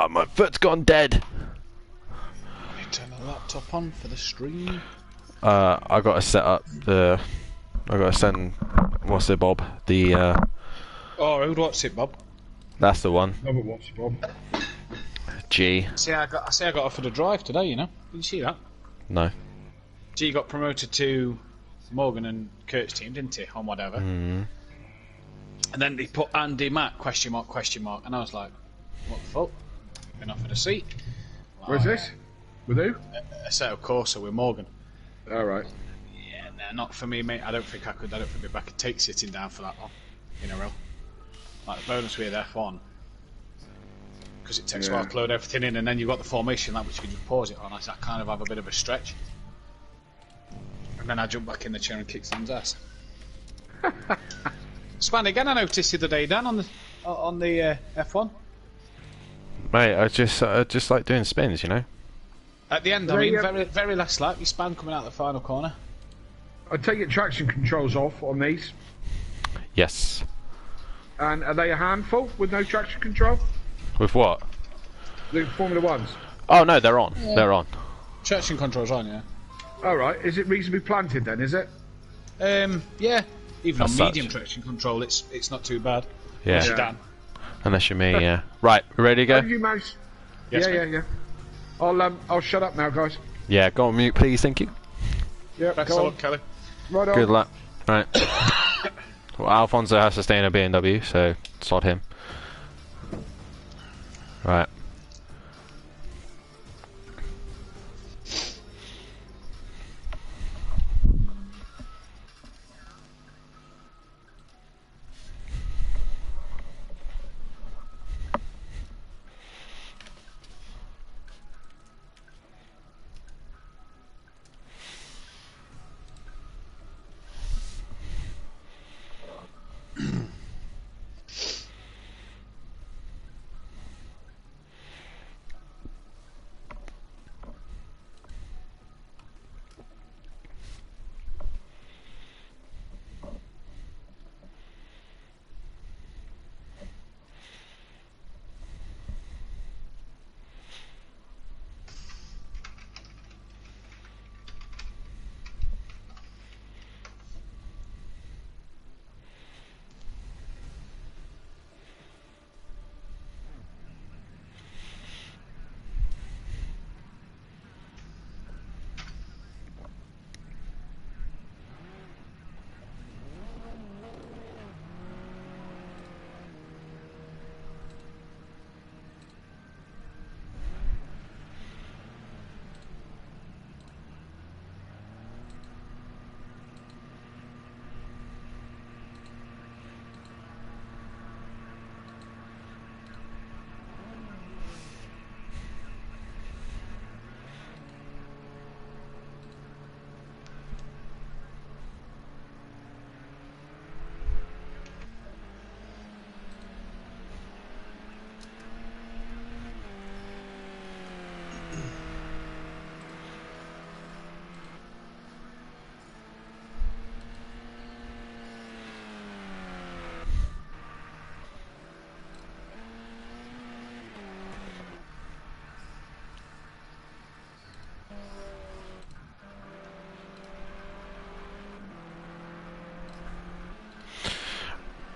Oh, my foot's gone dead. You turn the laptop on for the stream. I gotta set up the. I gotta send. What's it, Bob? The. Oh, who'd watch it, Bob? That's the one. Never watched Bob. G. I got offered a drive today. You know, did you see that? No. G got promoted to Morgan and Kurt's team, didn't he? On whatever. Mm. And then they put Andy Mack question mark, and I was like, what the fuck? Been offered a seat. Where's this? With who? A set of Corsa with Morgan. All right. Yeah, no, not for me, mate. I don't think I could. I don't think I could take sitting down for that long in a row. Like the bonus with F1, because it takes a while to load everything in, and then you've got the formation that which you can just pause it on. I kind of have a bit of a stretch, and then I jump back in the chair and kick Sam's ass. Span again. I noticed the other day, Dan, on the F1. Mate, I just like doing spins, you know. At the end, I mean, very last lap, you Span coming out the final corner. I take it traction controls off on these. Yes. And are they a handful with no traction control? With what? The Formula Ones. Oh no, they're on. Yeah. They're on. Traction controls on, yeah. All right. Is it reasonably planted then? Is it? Yeah. Even As on medium such. traction control, it's not too bad. Yeah. Unless you're Dan. Unless you're me, yeah. Right, we ready to go? How did you manage? Yes, yeah. I'll shut up now, guys. Yeah, go on mute, please. Thank you. Yeah, Best go of on. luck, Kelly. Right on. Good luck. Right. Well, Alfonso has to stay in a BMW, so sod him. Right.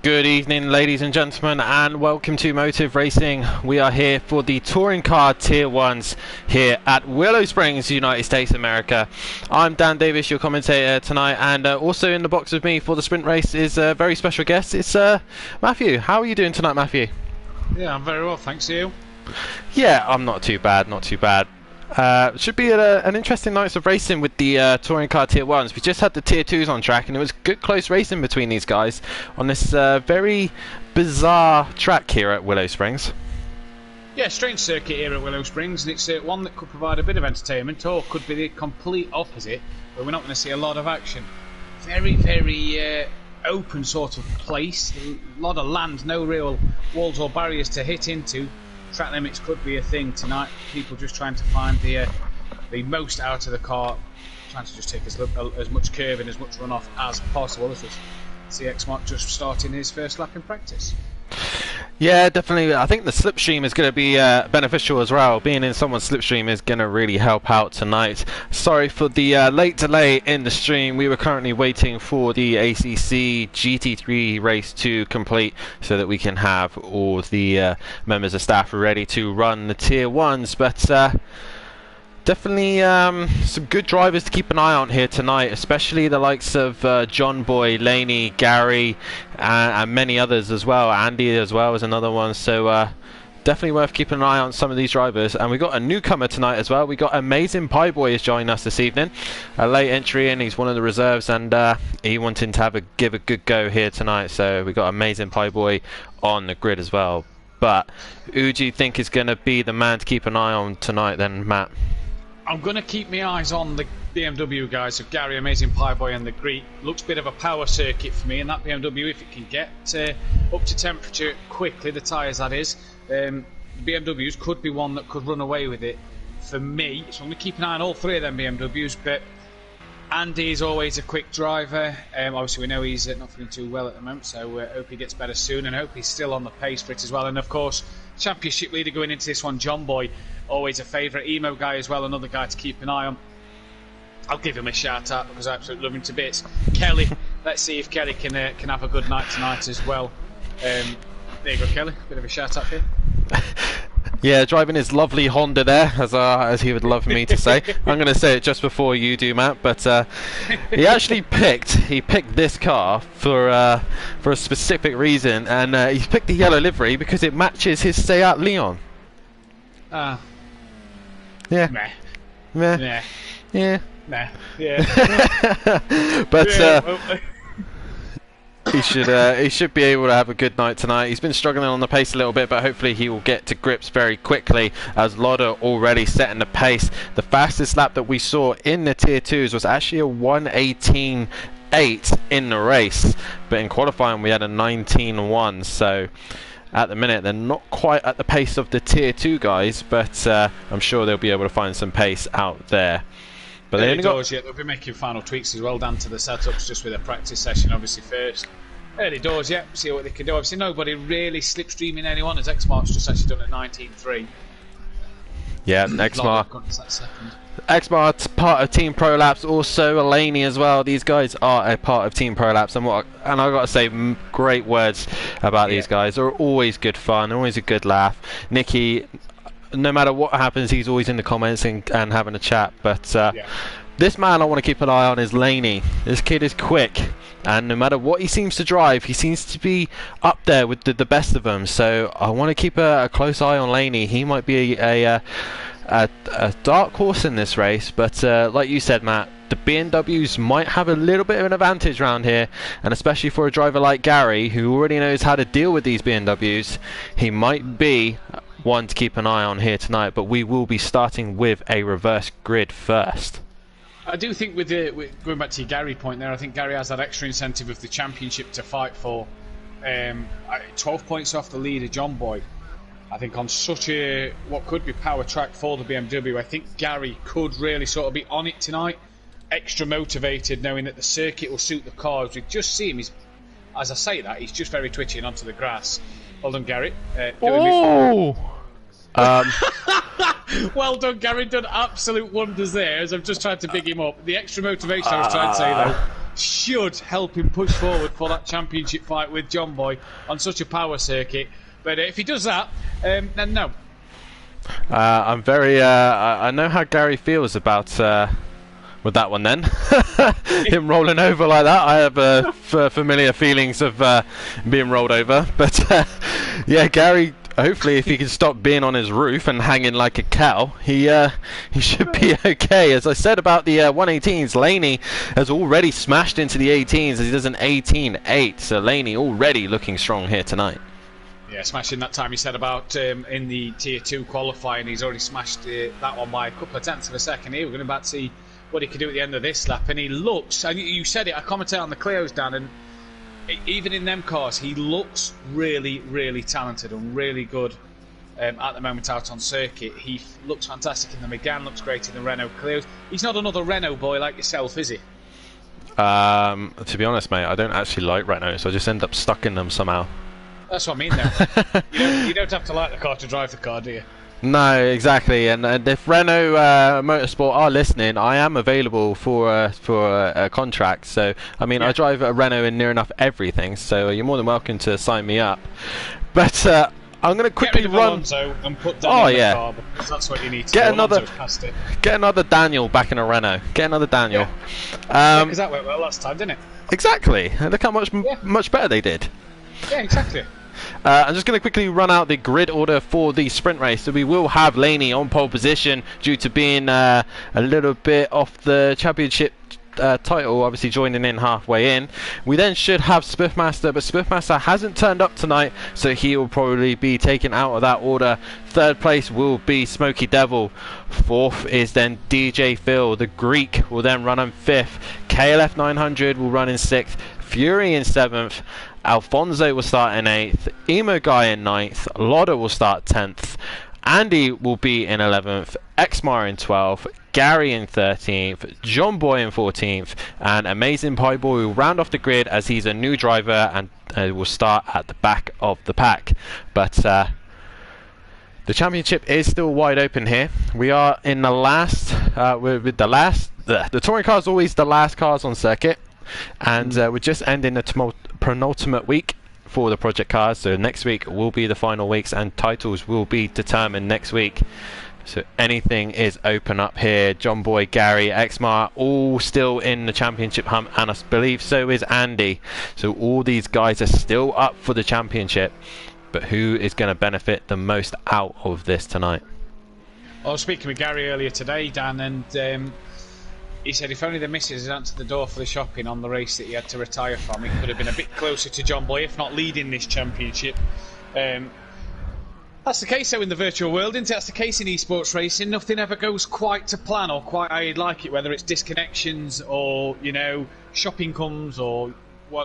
Good evening, ladies and gentlemen, and welcome to Motive Racing. We are here for the Touring Car Tier 1s here at Willow Springs, United States of America. I'm Dan Davis, your commentator tonight, and also in the box with me for the sprint race is a very special guest. It's Matthew. How are you doing tonight, Matthew? Yeah, I'm very well, thanks. You? Yeah, I'm not too bad, not too bad. Should be an interesting night of racing with the Touring Car Tier 1s. We just had the Tier 2s on track, and it was good close racing between these guys on this very bizarre track here at Willow Springs. Yeah, strange circuit here at Willow Springs, and it's one that could provide a bit of entertainment, or could be the complete opposite, where we're not going to see a lot of action. Very, very open sort of place, a lot of land, no real walls or barriers to hit into. Track limits could be a thing tonight. People just trying to find the most out of the car, trying to just take as much curving, as much runoff as possible. This is CX Mark just starting his first lap in practice. Yeah, definitely. I think the slipstream is going to be beneficial as well. Being in someone's slipstream is going to really help out tonight. Sorry for the late delay in the stream. We were currently waiting for the ACC GT3 race to complete so that we can have all the members of staff ready to run the Tier 1s. But definitely some good drivers to keep an eye on here tonight, especially the likes of John Boy, Laney, Gary, and many others as well. Andy as well is another one. So definitely worth keeping an eye on some of these drivers. And we got a newcomer tonight as well. We got Amazing Pie Boy is joining us this evening. A late entry in. He's one of the reserves, and he wanting to give a good go here tonight. So we got Amazing Pie Boy on the grid as well. But who do you think is going to be the man to keep an eye on tonight then, Matt? I'm going to keep my eyes on the BMW guys of Gary, Amazing Pie Boy and the Greek. Looks a bit of a power circuit for me, and that BMW, if it can get up to temperature quickly, the tyres that is, BMWs could be one that could run away with it for me. So I'm going to keep an eye on all three of them BMWs, but Andy is always a quick driver. Obviously we know he's not feeling too well at the moment, so hope he gets better soon, and hope he's still on the pace for it as well. And of course, championship leader going into this one, John Boy, always a favourite. Emo guy as well, another guy to keep an eye on. I'll give him a shout out because I absolutely love him to bits. Kelly, let's see if Kelly can have a good night tonight as well. There you go, Kelly, bit of a shout out for you. Yeah, driving his lovely Honda there, as he would love me to say. I'm going to say it just before you do, Matt, but he actually picked this car for a specific reason, and he's picked the yellow livery because it matches his Seat Leon. Yeah. Meh. Meh. Nah. Yeah. Nah. Yeah. But Yeah, he should be able to have a good night tonight. He's been struggling on the pace a little bit, but hopefully he will get to grips very quickly, as Lauda already setting the pace. The fastest lap that we saw in the Tier 2s was actually a 1:18.8 in the race, but in qualifying we had a 19:1. So at the minute they're not quite at the pace of the Tier 2 guys, but I'm sure they'll be able to find some pace out there. But they only got... They'll be making final tweaks as well down to the setups, just with a practice session obviously first. Early doors, yeah, see what they can do. Obviously nobody really slipstreaming anyone, as Xmart's just actually done at 19.3. Yeah, Xmart's part of Team Prolapse, also Elaney as well. These guys are a part of Team Prolapse, and I got to say, great words about these guys. They're always good fun, always a good laugh. Nicky, no matter what happens, he's always in the comments and having a chat. But this man I want to keep an eye on is Laney. This kid is quick, and no matter what he seems to drive, he seems to be up there with the best of them. So I want to keep a close eye on Laney. He might be a dark horse in this race, but like you said, Matt, the BMWs might have a little bit of an advantage around here, and especially for a driver like Gary, who already knows how to deal with these BMWs, he might be one to keep an eye on here tonight. But we will be starting with a reverse grid first. I do think with going back to your Gary point there, I think Gary has that extra incentive of the championship to fight for. 12 points off the leader, John Boy. I think on such a what could be power track for the BMW, I think Gary could really sort of be on it tonight, extra motivated, knowing that the circuit will suit the cars. We just see him, as I say that, he's just very twitchy and onto the grass. Well done, Gary. Well done, Gary. Done absolute wonders there, as I've just tried to big him up. The extra motivation I was trying to say, though, should help him push forward for that championship fight with John Boy on such a power circuit. But if he does that, then no. I'm very... I know how Gary feels about... with that one then. Him rolling over like that, I have familiar feelings of being rolled over. But yeah, Gary, hopefully if he can stop being on his roof and hanging like a cow, he should be okay. As I said about the 118s, Laney has already smashed into the 18s as he does an 18.8. So Laney already looking strong here tonight. Yeah, smashing that time he said about in the Tier 2 qualifying. He's already smashed that one by a couple of tenths of a second here. We're going about to see what he can do at the end of this lap, and he looks, and you said it, I commented on the Clio's, Dan, and even in them cars he looks really, really talented and really good at the moment out on circuit. He looks fantastic in the Megane, looks great in the Renault Clios. He's not another Renault boy like yourself, is he? To be honest, mate, I don't actually like Renault, so I just end up stuck in them somehow. That's what I mean, though. You don't have to like the car to drive the car, do you? No, exactly. And if Renault Motorsport are listening, I am available for a contract. So, I mean, I drive a Renault in near enough everything. So you're more than welcome to sign me up. But I'm going to quickly run. Alonso and put Daniel in the car, because that's what you need to get do. Get another Daniel back in a Renault. Get another Daniel. Because that went well last time, didn't it? Exactly. Look how much better they did. Yeah, exactly. I'm just going to quickly run out the grid order for the sprint race. So we will have Laney on pole position due to being a little bit off the championship title, obviously joining in halfway in. We then should have Swiftmaster, but Swiftmaster hasn't turned up tonight, so he will probably be taken out of that order. Third place will be Smoky Devil. Fourth is then DJ Phil. The Greek will then run in fifth. KLF 900 will run in sixth. Fury in seventh. Alfonso will start in 8th, Emo Guy in 9th, Loda will start 10th, Andy will be in 11th, Exmar in 12th, Gary in 13th, John Boy in 14th, and Amazing Pie Boy will round off the grid as he's a new driver and will start at the back of the pack. But the championship is still wide open here. We are in the last, the touring car is always the last cars on circuit. And we're just ending the penultimate week for the project cars, so next week will be the final weeks and titles will be determined next week. So anything is open up here. John Boy, Gary, Exmar, all still in the championship hunt, and I believe so is Andy. So all these guys are still up for the championship, but who is going to benefit the most out of this tonight? I was speaking with Gary earlier today, Dan, and he said if only the missus had answered the door for the shopping on the race that he had to retire from, he could have been a bit closer to John Boy, if not leading this championship. That's the case though in the virtual world, isn't it? That's the case in esports racing. Nothing ever goes quite to plan or quite how you'd like it, whether it's disconnections or, shopping comes or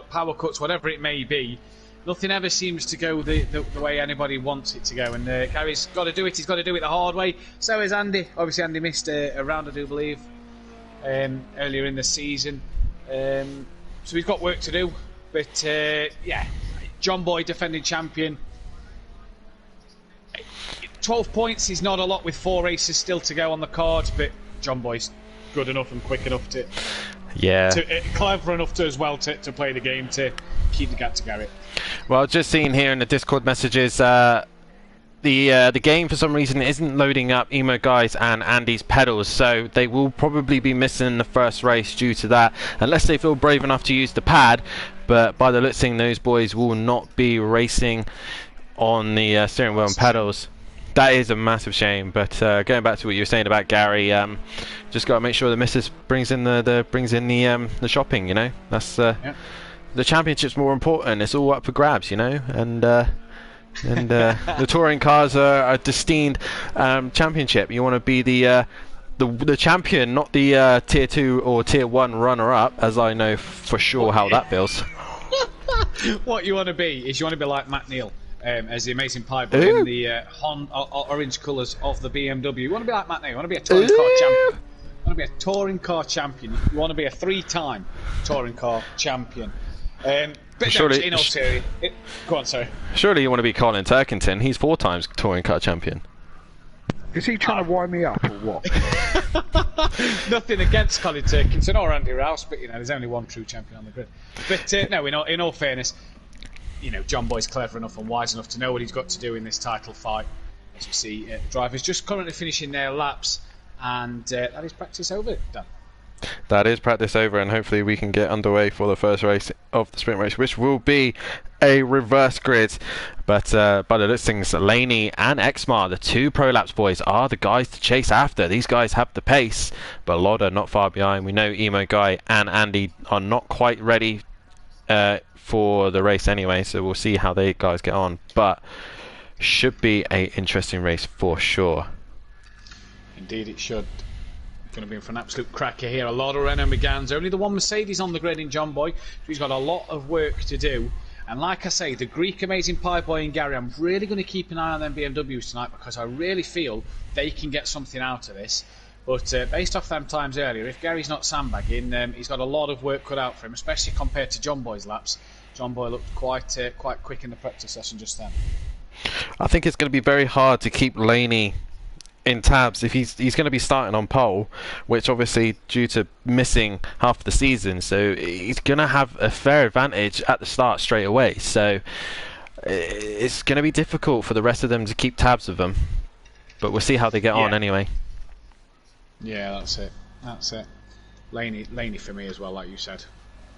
power cuts, whatever it may be. Nothing ever seems to go the way anybody wants it to go. And Gary's got to do it. He's got to do it the hard way. So is Andy. Obviously Andy missed a round, I do believe, earlier in the season, so he's got work to do, but John Boy, defending champion, 12 points is not a lot with 4 races still to go on the cards, but John Boy's good enough and quick enough to clever enough to as well to play the game to keep the gap to Garrett. Well, just seeing here in the Discord messages, the game for some reason isn't loading up Emo Guys and Andy's pedals, so they will probably be missing the first race due to that, unless they feel brave enough to use the pad. But by the looks of things, those boys will not be racing on the steering wheel and pedals. That is a massive shame. But going back to what you were saying about Gary, just got to make sure the missus brings in the shopping. That's the championship's more important. It's all up for grabs, and the touring cars are a destined championship. You want to be the champion, not the tier 2 or tier 1 runner-up, as I know for sure how that feels. What you want to be is like Matt Neal, as the Amazing Pie Boy in the orange colours of the BMW. You want to be like Matt Neal. You want to be a touring car champion. You want to be a touring car champion. You want to be a 3-time touring car champion. But surely, in all seriousness, go on, sorry. Surely you want to be Colin Turkington. He's 4 times touring car champion. Is he trying to wind me up or what? Nothing against Colin Turkington or Andy Rouse, but there's only one true champion on the grid. But no, in all fairness, John Boy's clever enough and wise enough to know what he's got to do in this title fight. As you see, drivers just currently finishing their laps, and that is practice over, Dan. That is practice over, and hopefully we can get underway for the first race of the sprint race, which will be a reverse grid. But by the looks of things, Laney and Exmar, the 2 Prolapse boys, are the guys to chase after. These guys have the pace, but Loda not far behind. We know Emo Guy and Andy are not quite ready for the race anyway, so we'll see how they guys get on. But should be a interesting race for sure. Indeed it should. Going to be in for an absolute cracker here. A lot of Renault Megans. Only the one Mercedes on the grid in John Boy. He's got a lot of work to do. And like I say, the Greek Amazing Pie Boy and Gary, I'm really going to keep an eye on them BMWs tonight, because I really feel they can get something out of this. But based off them times earlier, if Gary's not sandbagging, he's got a lot of work cut out for him, especially compared to John Boy's laps. John Boy looked quite quick in the practice session just then. I think it's going to be very hard to keep Laney in tabs if he's going to be starting on pole, which obviously due to missing half the season, so he's going to have a fair advantage at the start straight away. So it's going to be difficult for the rest of them to keep tabs of them, but we'll see how they get on anyway. Yeah, that's it. Laney for me as well, like you said.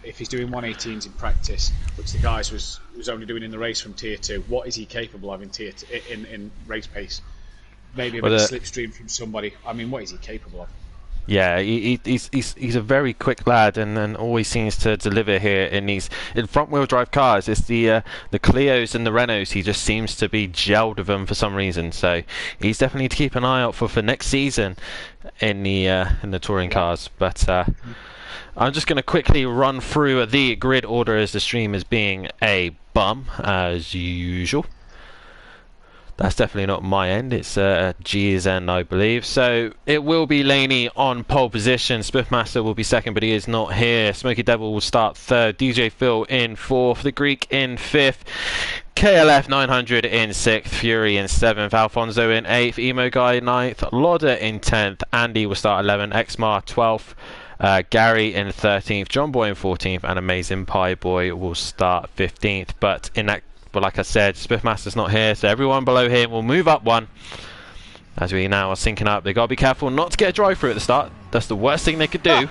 If he's doing 118s in practice, which the guys was only doing in the race from tier 2, what is he capable of in tier in race pace? Maybe a bit of slipstream from somebody. I mean, what is he capable of? Yeah, he's a very quick lad, and always seems to deliver here in front-wheel drive cars. It's the Clios and the Renaults. He just seems to be gelled with them for some reason. So he's definitely to keep an eye out for next season in the touring cars. But I'm just going to quickly run through the grid order as the stream is being a bum as usual. That's definitely not my end, it's G's end, I believe. So it will be Laney on pole position, Spiffmaster will be second, but he is not here. Smoky Devil will start third, DJ Phil in fourth, the Greek in fifth, KLF 900 in sixth, Fury in seventh, Alfonso in eighth, Emo Guy ninth, Lauder in 10th, Andy will start 11th, Exmar 12th, Gary in 13th, John Boy in 14th, and Amazing Pie Boy will start 15th. But like I said, Spiffmaster's not here, so everyone below him will move up one. As we now are syncing up, they've got to be careful not to get a drive-through at the start. That's the worst thing they could do,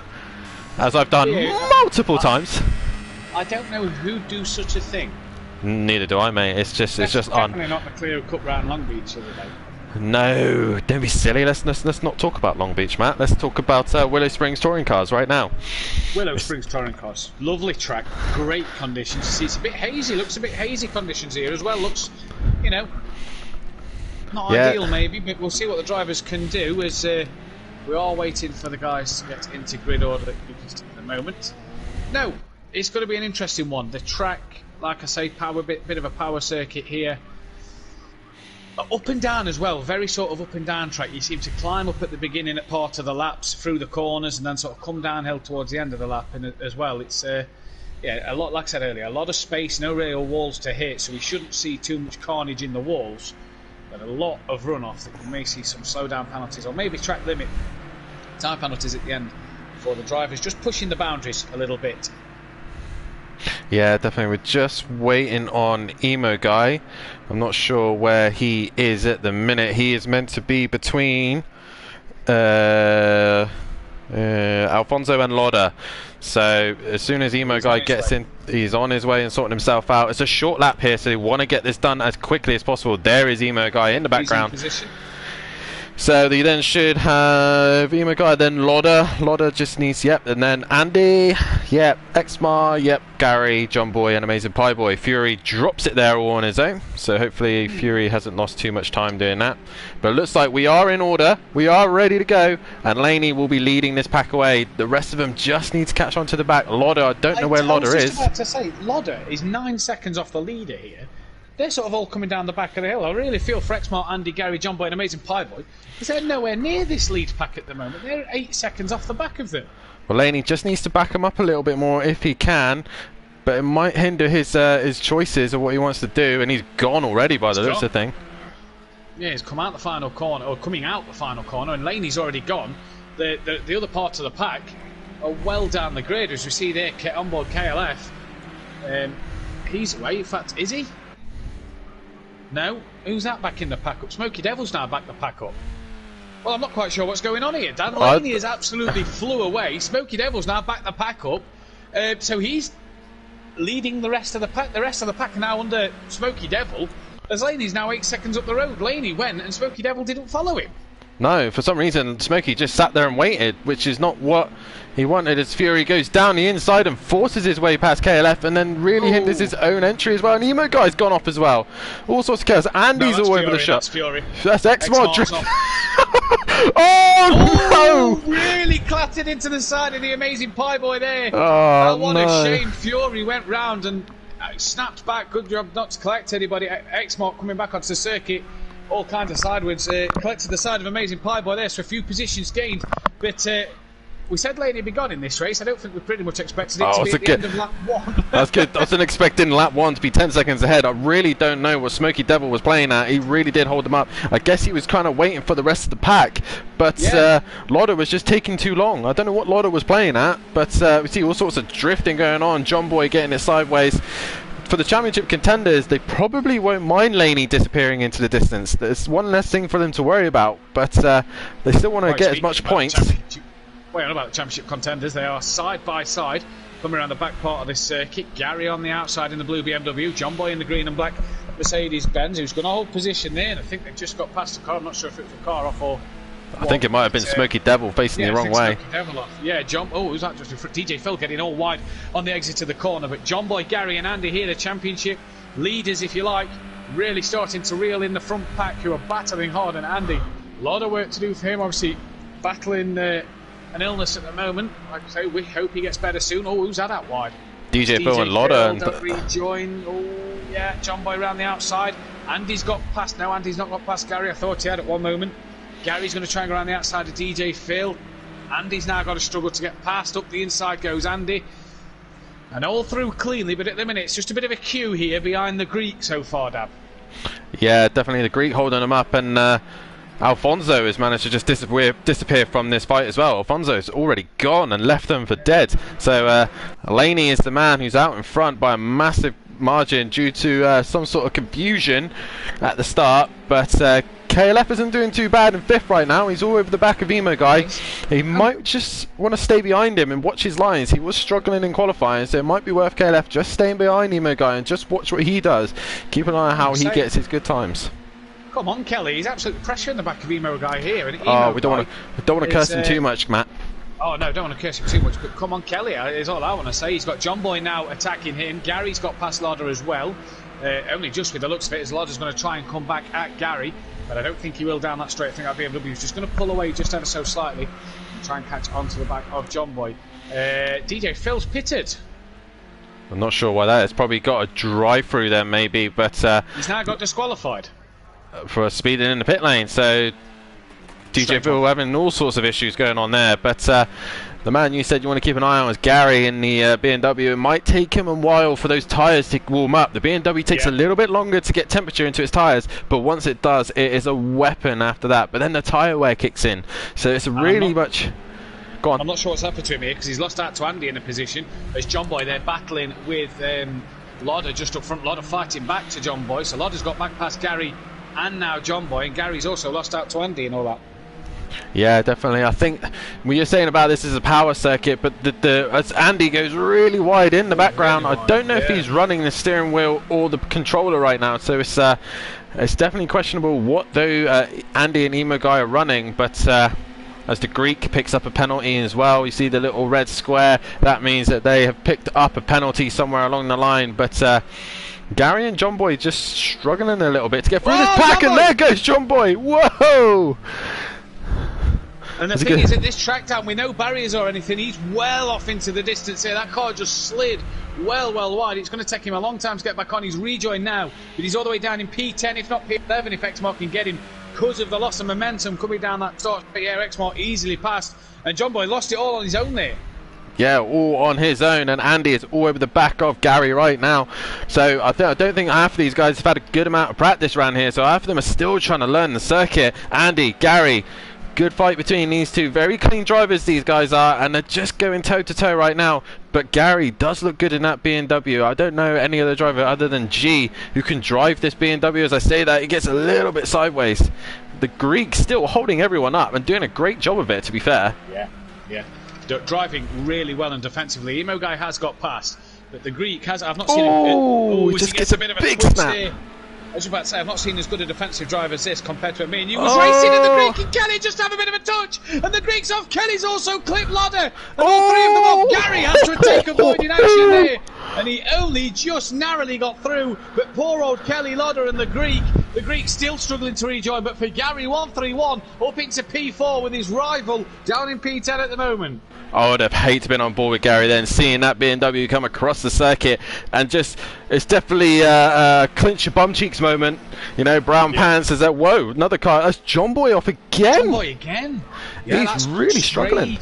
as I've done multiple times. I don't know who do such a thing. Neither do I, mate. It's just on. Definitely not the Clear Cup round Long Beach the other day. No, don't be silly. Let's not talk about Long Beach, Matt. Let's talk about Willow Springs touring cars right now. Willow Springs touring cars, lovely track, great conditions. See, it's a bit hazy. Looks a bit hazy conditions here as well. Looks, not ideal maybe, but we'll see what the drivers can do. As we are waiting for the guys to get into grid order at the moment. No, it's going to be an interesting one. The track, like I say, bit of a power circuit here. Up and down as well, very sort of up and down track. You seem to climb up at the beginning at part of the laps through the corners and then sort of come downhill towards the end of the lap as well. It's a lot, like I said earlier, a lot of space, no real walls to hit, so we shouldn't see too much carnage in the walls, but a lot of runoff that we may see some slow down penalties or maybe track limit time penalties at the end for the drivers, just pushing the boundaries a little bit. Yeah, definitely. We're just waiting on Emo Guy. I'm not sure where he is at the minute. He is meant to be between Alfonso and Lauder. So as soon as Emo Guy gets in, he's on his way and sorting himself out. It's a short lap here, so they want to get this done as quickly as possible. There is Emo Guy in the background. So they then should have Emo Guy, then Lauder. Lauder just needs, and then Andy, Exmar, Gary, John Boy, and Amazing Pie Boy. Fury drops it there all on his own, so hopefully Fury hasn't lost too much time doing that. But it looks like we are in order, we are ready to go, and Laney will be leading this pack away. The rest of them just need to catch on to the back. Lauder, I don't know where Lauder is. I was just about to say, Lauder is 9 seconds off the leader here. They're sort of all coming down the back of the hill. I really feel for Exmar, Andy, Gary, John Boy and Amazing Pie Boy, because they're nowhere near this lead pack at the moment. They're 8 seconds off the back of them. Well, Laney just needs to back him up a little bit more if he can, but it might hinder his choices of what he wants to do, and he's gone already by the looks of thing. Yeah, he's come out the final corner, or coming out the final corner, and Laney's already gone. The other part of the pack are well down the grid, as we see there, onboard KLF. He's away, in fact, is he? No? Who's that back in the pack up? Smoky Devil's now back the pack up. Well, I'm not quite sure what's going on here, Dan. Laney has absolutely flew away. Smoky Devil's now back the pack up. So he's leading the rest of the pack. The rest of the pack are now under Smoky Devil, as Laney's now 8 seconds up the road. Laney went and Smoky Devil didn't follow him. No, for some reason Smoky just sat there and waited, which is not what he wanted, as Fury goes down the inside and forces his way past KLF and then really hinders his own entry as well. And Emo Guy's gone off as well. All sorts of chaos. Andy's all over the shop. That's Fury. That's Exmar. Oh, no! Really clattered into the side of the Amazing Pie Boy there. Oh, what a shame. Fury went round and snapped back. Good job not to collect anybody. Exmar coming back onto the circuit. All kinds of sideways. Collected the side of Amazing Pie Boy there, so a few positions gained. But We said Laney would be gone in this race. I don't think we pretty much expected it to be it's at the end of lap 1. That's good. I wasn't expecting lap 1 to be 10 seconds ahead. I really don't know what Smoky Devil was playing at. He really did hold him up. I guess he was kind of waiting for the rest of the pack, but Lauder was just taking too long. I don't know what Lauder was playing at, but we see all sorts of drifting going on. John Boy getting it sideways. For the championship contenders, they probably won't mind Laney disappearing into the distance. There's one less thing for them to worry about, but they still want to get as much points. Well, about the championship contenders, they are side by side, coming around the back part of this circuit. Gary on the outside in the blue BMW, John Boy in the green and black Mercedes-Benz, who's going to hold position there, and I think they've just got past the car. I'm not sure if it was a car off or... I think it might have been Smoky Devil facing the wrong way. Smoky Devil off. Yeah, who's that? Just DJ Phil getting all wide on the exit of the corner. But John Boy, Gary and Andy here, the championship leaders, if you like, really starting to reel in the front pack, who are battling hard. And Andy, a lot of work to do for him, obviously battling an illness at the moment. Like I say, we hope he gets better soon. Oh, who's that out wide? DJ Phil and Lauder. Don't rejoin. Oh, yeah, John Boy around the outside. Andy's got past. No, Andy's not got past Gary. I thought he had at one moment. Gary's going to try and go around the outside of DJ Phil. Andy's now got to struggle to get past. Up the inside goes Andy. And all through cleanly, but at the minute it's just a bit of a queue here behind the Greek so far, Dab. Yeah, definitely the Greek holding him up, and Alfonso has managed to just disappear from this fight as well. Alfonso's already gone and left them for dead. So Laney is the man who's out in front by a massive margin due to some sort of confusion at the start, but KLF isn't doing too bad in 5th right now. He's all over the back of Emo Guy. He might just want to stay behind him and watch his lines. He was struggling in qualifying, so it might be worth KLF just staying behind Emo Guy and just watch what he does. Keep an eye on how he gets his good times. Come on, Kelly. He's absolute pressure in the back of Emo Guy here. And we don't want to curse him too much, Matt. Oh no, don't want to curse him too much, but come on, Kelly is all I want to say. He's got John Boy now attacking him. Gary's got past Lauder as well. Only just with the looks of it, as Lauder's going to try and come back at Gary, but I don't think he will down that straight. I think that BMW is just going to pull away just ever so slightly and try and catch onto the back of John Boy. DJ Phil's pitted. I'm not sure why that is. Probably got a drive through there maybe, but he's now got disqualified for speeding in the pit lane. So DJ Phil having all sorts of issues going on there, but the man you said you want to keep an eye on is Gary in the BMW. It might take him a while for those tyres to warm up. The BMW takes a little bit longer to get temperature into its tyres, but once it does, it is a weapon after that. But then the tyre wear kicks in, so it's really much... Go on. I'm not sure what's happened to him here, because he's lost out to Andy in a position. There's John Boy there battling with Lauder just up front. Lauder fighting back to John Boy, so Lauder's got back past Gary and now John Boy, and Gary's also lost out to Andy and all that. Yeah, definitely. I think what you're saying about this is a power circuit, but as Andy goes really wide in the background, I don't know if he's running the steering wheel or the controller right now, so it's definitely questionable what Andy and Emo Guy are running, but as the Greek picks up a penalty as well, you see the little red square, that means that they have picked up a penalty somewhere along the line, but Gary and John Boy just struggling a little bit to get through this pack, and there goes John Boy! Whoa! And the thing is, at this track down, we no barriers or anything. He's well off into the distance here. That car just slid well wide. It's going to take him a long time to get back on. He's rejoined now, but he's all the way down in P10, if not P11, if Exmark can get him, because of the loss of momentum coming down that start. Yeah, Exmark easily passed, and John Boy lost it all on his own there. Yeah, all on his own, and Andy is all over the back of Gary right now. So I don't think half of these guys have had a good amount of practice around here, so half of them are still trying to learn the circuit. Andy, Gary, good fight between these two. Very clean drivers these guys are, and they're just going toe-to-toe right now. But Gary does look good in that BMW. I don't know any other driver other than G who can drive this BMW. As I say that, it gets a little bit sideways. The Greek still holding everyone up and doing a great job of it, to be fair. Yeah. Driving really well and defensively. Emo Guy has got past, but the Greek has... I've not seen him... just gets a bit of a big snap. There. I was about to say, I've not seen as good a defensive driver as this compared to me. And you was racing in the Greek, and Kelly just have a bit of a touch. And the Greek's off. Kelly's also clipped Lauder. And all three of them off. Gary had to take avoiding action there. And he only just narrowly got through. But poor old Kelly, Lauder and the Greek still struggling to rejoin. But for Gary, 1-3-1 up into P4 with his rival down in P10 at the moment. I would have hated to been on board with Gary then, seeing that BMW come across the circuit, and just, it's definitely a clinch your bum cheeks moment. You know, Brown Pants says that, whoa, another car, that's John Boy off again. John Boy again? Yeah, he's really struggling.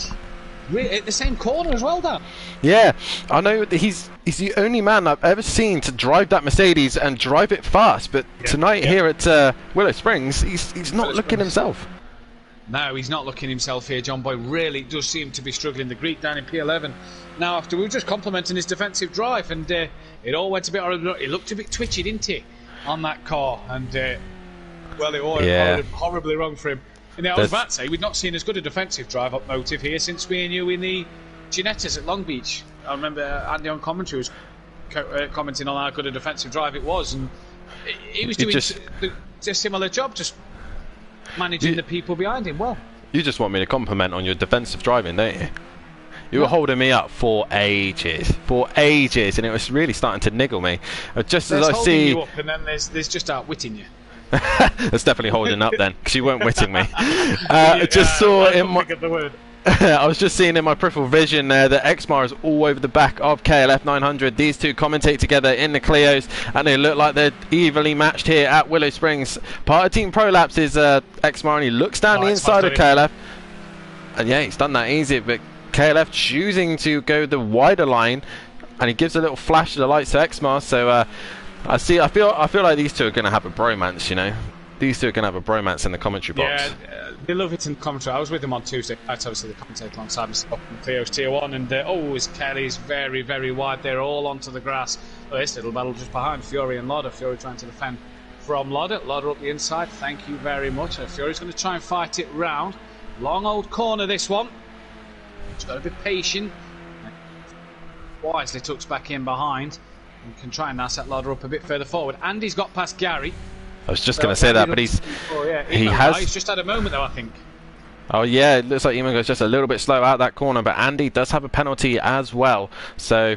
At the same corner as well, Dan. Yeah, I know that he's the only man I've ever seen to drive that Mercedes and drive it fast. But tonight here at Willow Springs, he's not looking himself. No, he's not looking himself here. John Boy really does seem to be struggling. The Greek down in P11. Now, after we were just complimenting his defensive drive, and it all went a bit horrible. It looked a bit twitchy, didn't it, on that car? And well, it all horribly wrong for him. And I was about to say, we've not seen as good a defensive drive up Motive here since me and you in the Ginettas at Long Beach. I remember Andy on commentary was commenting on how good a defensive drive it was, and he was doing a similar job, just managing the people behind him well. You just want me to compliment on your defensive driving, don't you? You were holding me up for ages, and it was really starting to niggle me. Just as I see you up, and then there's just outwitting you. That's definitely holding up then, because you weren't witting me. Just saw in my. I was just seeing in my peripheral vision there that Exmar is all over the back of KLF 900. These two commentate together in the Clios, and they look like they're evenly matched here at Willow Springs. Part of Team Prolapse is Exmar, and he looks down the inside of KLF. And yeah, he's done that easy, but KLF choosing to go the wider line, and he gives a little flash to the lights to Exmar. So I feel like these two are going to have a bromance, you know. These two are going to have a bromance in the commentary box. Yeah, they love it in commentary. I was with them on Tuesday night, obviously, the commentator alongside myself in Clio's Tier 1, and Kelly's very, very wide. They're all onto the grass. This little battle just behind Fury and Lauder. Fury trying to defend from Lauder. Lauder up the inside, thank you very much. Fury's going to try and fight it round. Long old corner, this one. Just got to be patient. Wisely tucks back in behind and can try and now set Lauder up a bit further forward. Andy's got past Gary. I was just going to say that, but he's just had a moment though, I think. Oh yeah, it looks like Imogo's just a little bit slow out that corner, but Andy does have a penalty as well. So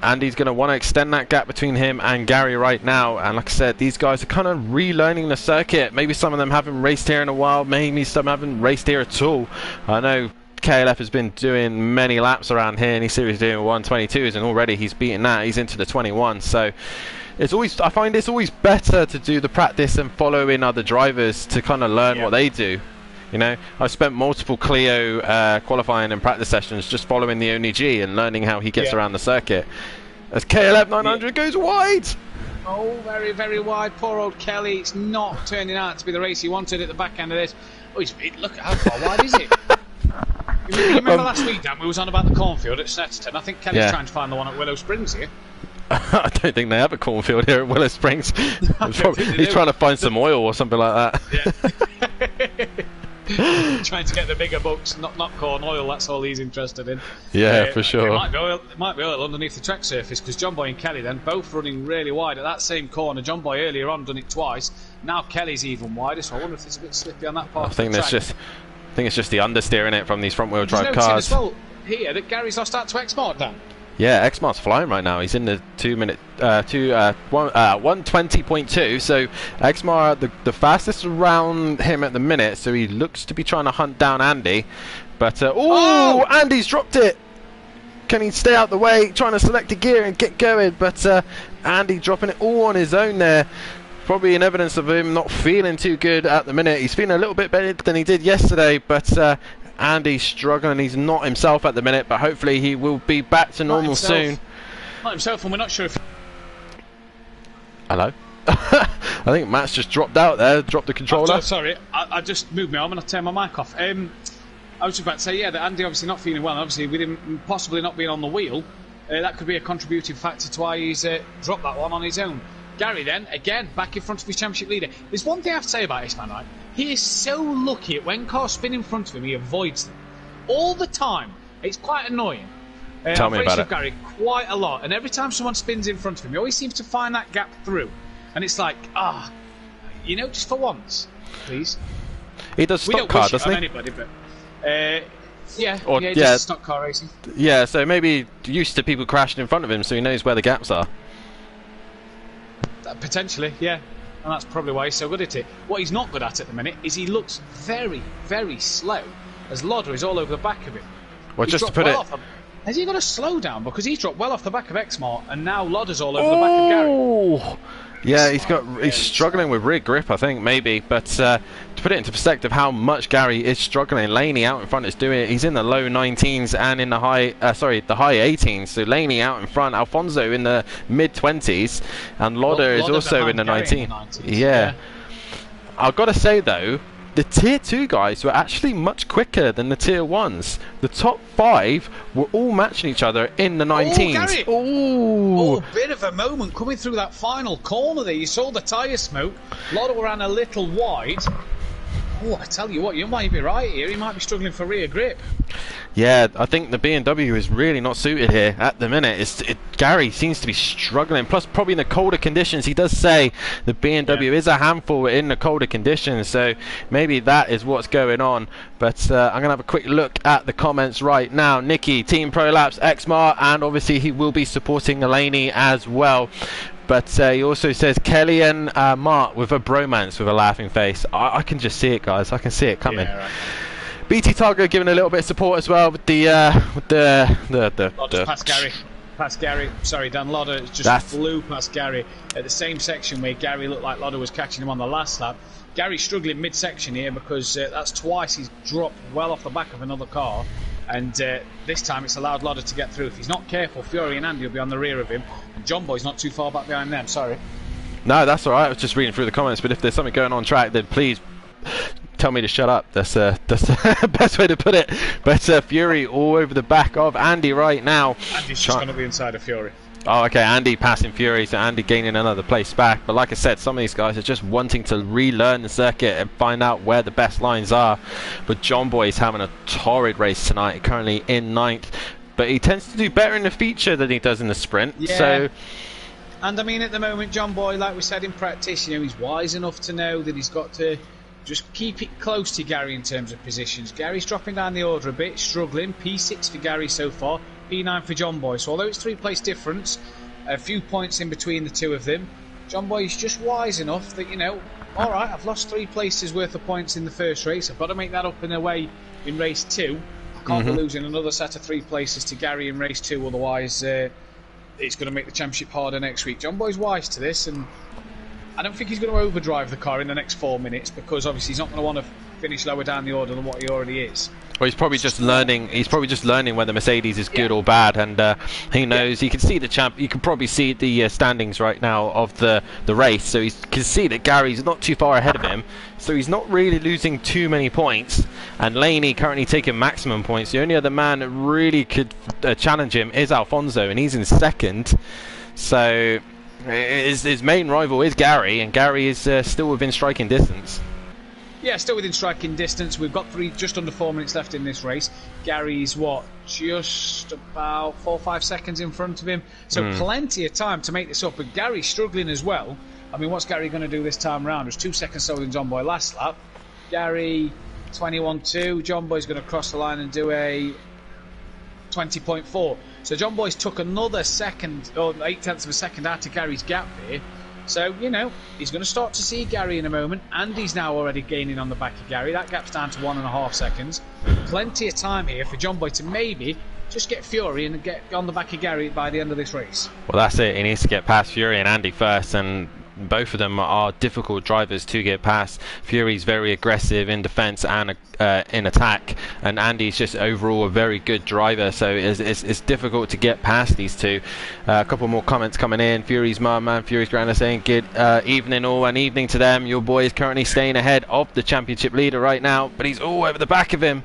Andy's going to want to extend that gap between him and Gary right now. And like I said, these guys are kind of relearning the circuit. Maybe some of them haven't raced here in a while. Maybe some haven't raced here at all. I know KLF has been doing many laps around here, and he said he was doing 122s, and already he's beaten that. He's into the 21. So I find it's always better to do the practice and follow in other drivers to kind of learn what they do. You know, I've spent multiple Clio qualifying and practice sessions just following the Only G and learning how he gets around the circuit. As KLF 900 goes wide. Oh, very, very wide. Poor old Kelly. It's not turning out to be the race he wanted at the back end of this. Oh, look at how far wide is it? You remember last week, Dan, we was on about the cornfield at Snetterton. I think Kelly's trying to find the one at Willow Springs here. I don't think they have a cornfield here at Willow Springs. He's trying to find some oil or something like that. Yeah. Trying to get the bigger bucks, not corn oil. That's all he's interested in. Yeah, for sure. It might be oil underneath the track surface, because John Boy and Kelly then both running really wide at that same corner. John Boy earlier on done it twice. Now Kelly's even wider, so I wonder if it's a bit slippy on that part. I think it's just the understeer in it from these front wheel drive cars. As well here that Gary's lost out to Exmar, Dan. Yeah, Exmar's flying right now. He's in the 120.2. So Exmar the fastest around him at the minute. So he looks to be trying to hunt down Andy. But Andy's dropped it. Can he stay out the way? Trying to select a gear and get going. But Andy dropping it all on his own there. Probably in evidence of him not feeling too good at the minute. He's feeling a little bit better than he did yesterday. But Andy's struggling. He's not himself at the minute, but hopefully he will be back to normal soon. Not himself, and we're not sure if... Hello? I think Matt's just dropped out there, dropped the controller. Sorry, I just moved my arm and I turned my mic off. I was just about to say, that Andy obviously not feeling well, and obviously with him possibly not being on the wheel, that could be a contributing factor to why he's dropped that one on his own. Gary then, again, back in front of his championship leader. There's one thing I have to say about this man, right? He is so lucky at when cars spin in front of him, he avoids them. All the time. It's quite annoying. Tell me about it. Gary quite a lot, and every time someone spins in front of him, he always seems to find that gap through. And it's like, just for once, please. He does stock car, doesn't he? Anybody, but, he does stock car racing. Yeah, so maybe used to people crashing in front of him, so he knows where the gaps are. Potentially, yeah. And that's probably why he's so good at it. What he's not good at the minute is he looks very, very slow, as Lauder is all over the back of him. Well, just to put it... Has he got to slow down? Because he's dropped well off the back of Exmar, and now Lauder's all over the back of Gary. Yeah, he's struggling with rear grip, I think, maybe. But to put it into perspective, how much Gary is struggling, Laney out in front is doing it. He's in the low 19s and in the high 18s. So Laney out in front, Alfonso in the mid 20s, and Lauder is also in the 19s. Yeah. I've got to say though, the tier 2 guys were actually much quicker than the tier 1s. The top 5 were all matching each other in the 19s. Oh, bit of a moment coming through that final corner there. You saw the tyre smoke. Lauder ran a little wide. Oh, I tell you what, you might be right here. He might be struggling for rear grip. Yeah, I think the BMW is really not suited here at the minute. Gary seems to be struggling. Plus, probably in the colder conditions, he does say the BMW is a handful in the colder conditions. So maybe that is what's going on. But I'm going to have a quick look at the comments right now. Nicky, Team Prolapse, Exmar, and obviously he will be supporting Elaney as well. But he also says Kellyanne Mart with a bromance with a laughing face. I can just see it, guys. I can see it coming. Yeah, right. BT Targo giving a little bit of support as well with the past Gary. Sorry, Dan. Lauder just flew past Gary at the same section where Gary looked like Lauder was catching him on the last lap. Gary's struggling mid-section here because that's twice he's dropped well off the back of another car. And this time it's allowed Lauder to get through. If he's not careful, Fury and Andy will be on the rear of him. And John Boy's not too far back behind them, sorry. No, that's alright. I was just reading through the comments. But if there's something going on track, then please tell me to shut up. That's the best way to put it. But Fury all over the back of Andy right now. Andy's just going to be inside of Fury. Oh, okay, Andy passing Fury, so Andy gaining another place back. But like I said, some of these guys are just wanting to relearn the circuit and find out where the best lines are. But John Boy is having a torrid race tonight, currently in 9th. But he tends to do better in the feature than he does in the sprint. Yeah. So, and I mean, at the moment, John Boy, like we said in practice, he's wise enough to know that he's got to just keep it close to Gary in terms of positions. Gary's dropping down the order a bit, struggling. P6 for Gary so far. P9 for John Boy. So although it's 3-place difference, a few points in between the two of them, John Boy is just wise enough that, alright, I've lost 3 places worth of points in the first race. I've got to make that up in a way in race 2. I can't be losing another set of 3 places to Gary in race 2, otherwise it's going to make the championship harder next week. John Boy's wise to this, and I don't think he's going to overdrive the car in the next 4 minutes, because obviously he's not going to want to finish lower down the order than what he already is. Well, he's probably just learning. He's probably just learning whether Mercedes is good or bad, and he knows. He can see the champ. You can probably see the standings right now of the race, so he can see that Gary's not too far ahead of him. So he's not really losing too many points. And Laney currently taking maximum points. The only other man that really could challenge him is Alfonso, and he's in 2nd. So his main rival is Gary, and Gary is still within striking distance. Yeah, still within striking distance. We've got just under 4 minutes left in this race. Gary's, just about 4 or 5 seconds in front of him. So plenty of time to make this up. But Gary's struggling as well. I mean, what's Gary going to do this time round? There's 2 seconds slower than John Boy last lap. Gary, 21.2. John Boy's going to cross the line and do a 20.4. So John Boy's took another second, or 0.8 of a second out of Gary's gap here. So, he's going to start to see Gary in a moment. Andy's now already gaining on the back of Gary. That gap's down to 1.5 seconds. Plenty of time here for John Boy to maybe just get Fury and get on the back of Gary by the end of this race. Well, that's it. He needs to get past Fury and Andy first, and both of them are difficult drivers to get past. Fury's very aggressive in defence and in attack, and Andy's just overall a very good driver, so it's difficult to get past these two. A couple more comments coming in. Fury's mum and Fury's grandma saying good evening all, and evening to them. Your boy is currently staying ahead of the championship leader right now, but he's all over the back of him.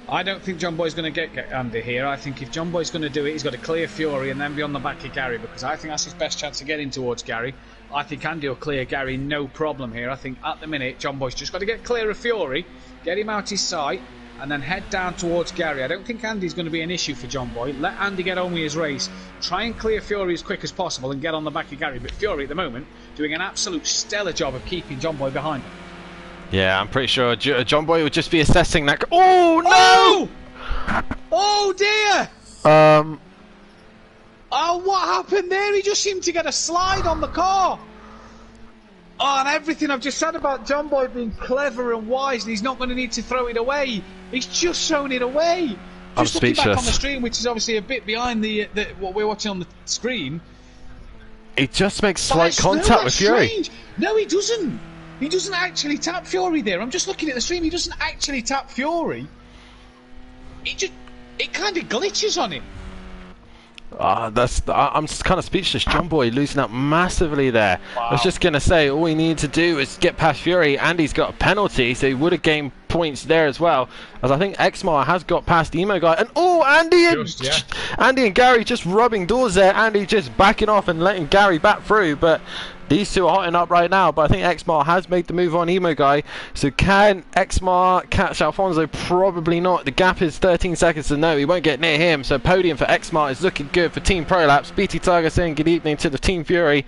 I don't think John Boy's going to get Andy here. I think if John Boy's going to do it, he's got to clear Fury and then be on the back of Gary, because I think that's his best chance of getting towards Gary. I think Andy will clear Gary, no problem here. I think at the minute, John Boy's just got to get clear of Fury, get him out his sight, and then head down towards Gary. I don't think Andy's going to be an issue for John Boy. Let Andy get on with his race. Try and clear Fury as quick as possible and get on the back of Gary. But Fury, at the moment, doing an absolute stellar job of keeping John Boy behind him. Yeah, I'm pretty sure John Boy would just be assessing that. Oh, no! Oh dear! Oh, what happened there? He just seemed to get a slide on the car. Oh, and everything I've just said about John Boy being clever and wise, and he's not going to need to throw it away. He's just thrown it away. Just looking back on the screen, which is obviously a bit behind the what we're watching on the screen. He just makes slight contact with Fury. Strange. No, he doesn't. He doesn't actually tap Fury there. I'm just looking at the stream. He doesn't actually tap Fury. It kind of glitches on him. I'm kind of speechless. John Boy losing out massively there. Wow. I was just going to say, all we need to do is get past Fury. Andy's got a penalty, so he would have gained points there as well. As I think Exmar has got past Emo Guy. And Andy and Gary just rubbing doors there. Andy just backing off and letting Gary back through. But these two are hotting up right now, but I think Exmar has made the move on Emo Guy. So can Exmar catch Alfonso? Probably not. The gap is 13 seconds, so no, he won't get near him. So podium for Exmar is looking good for Team Prolapse. BT Tiger saying good evening to the Team Fury.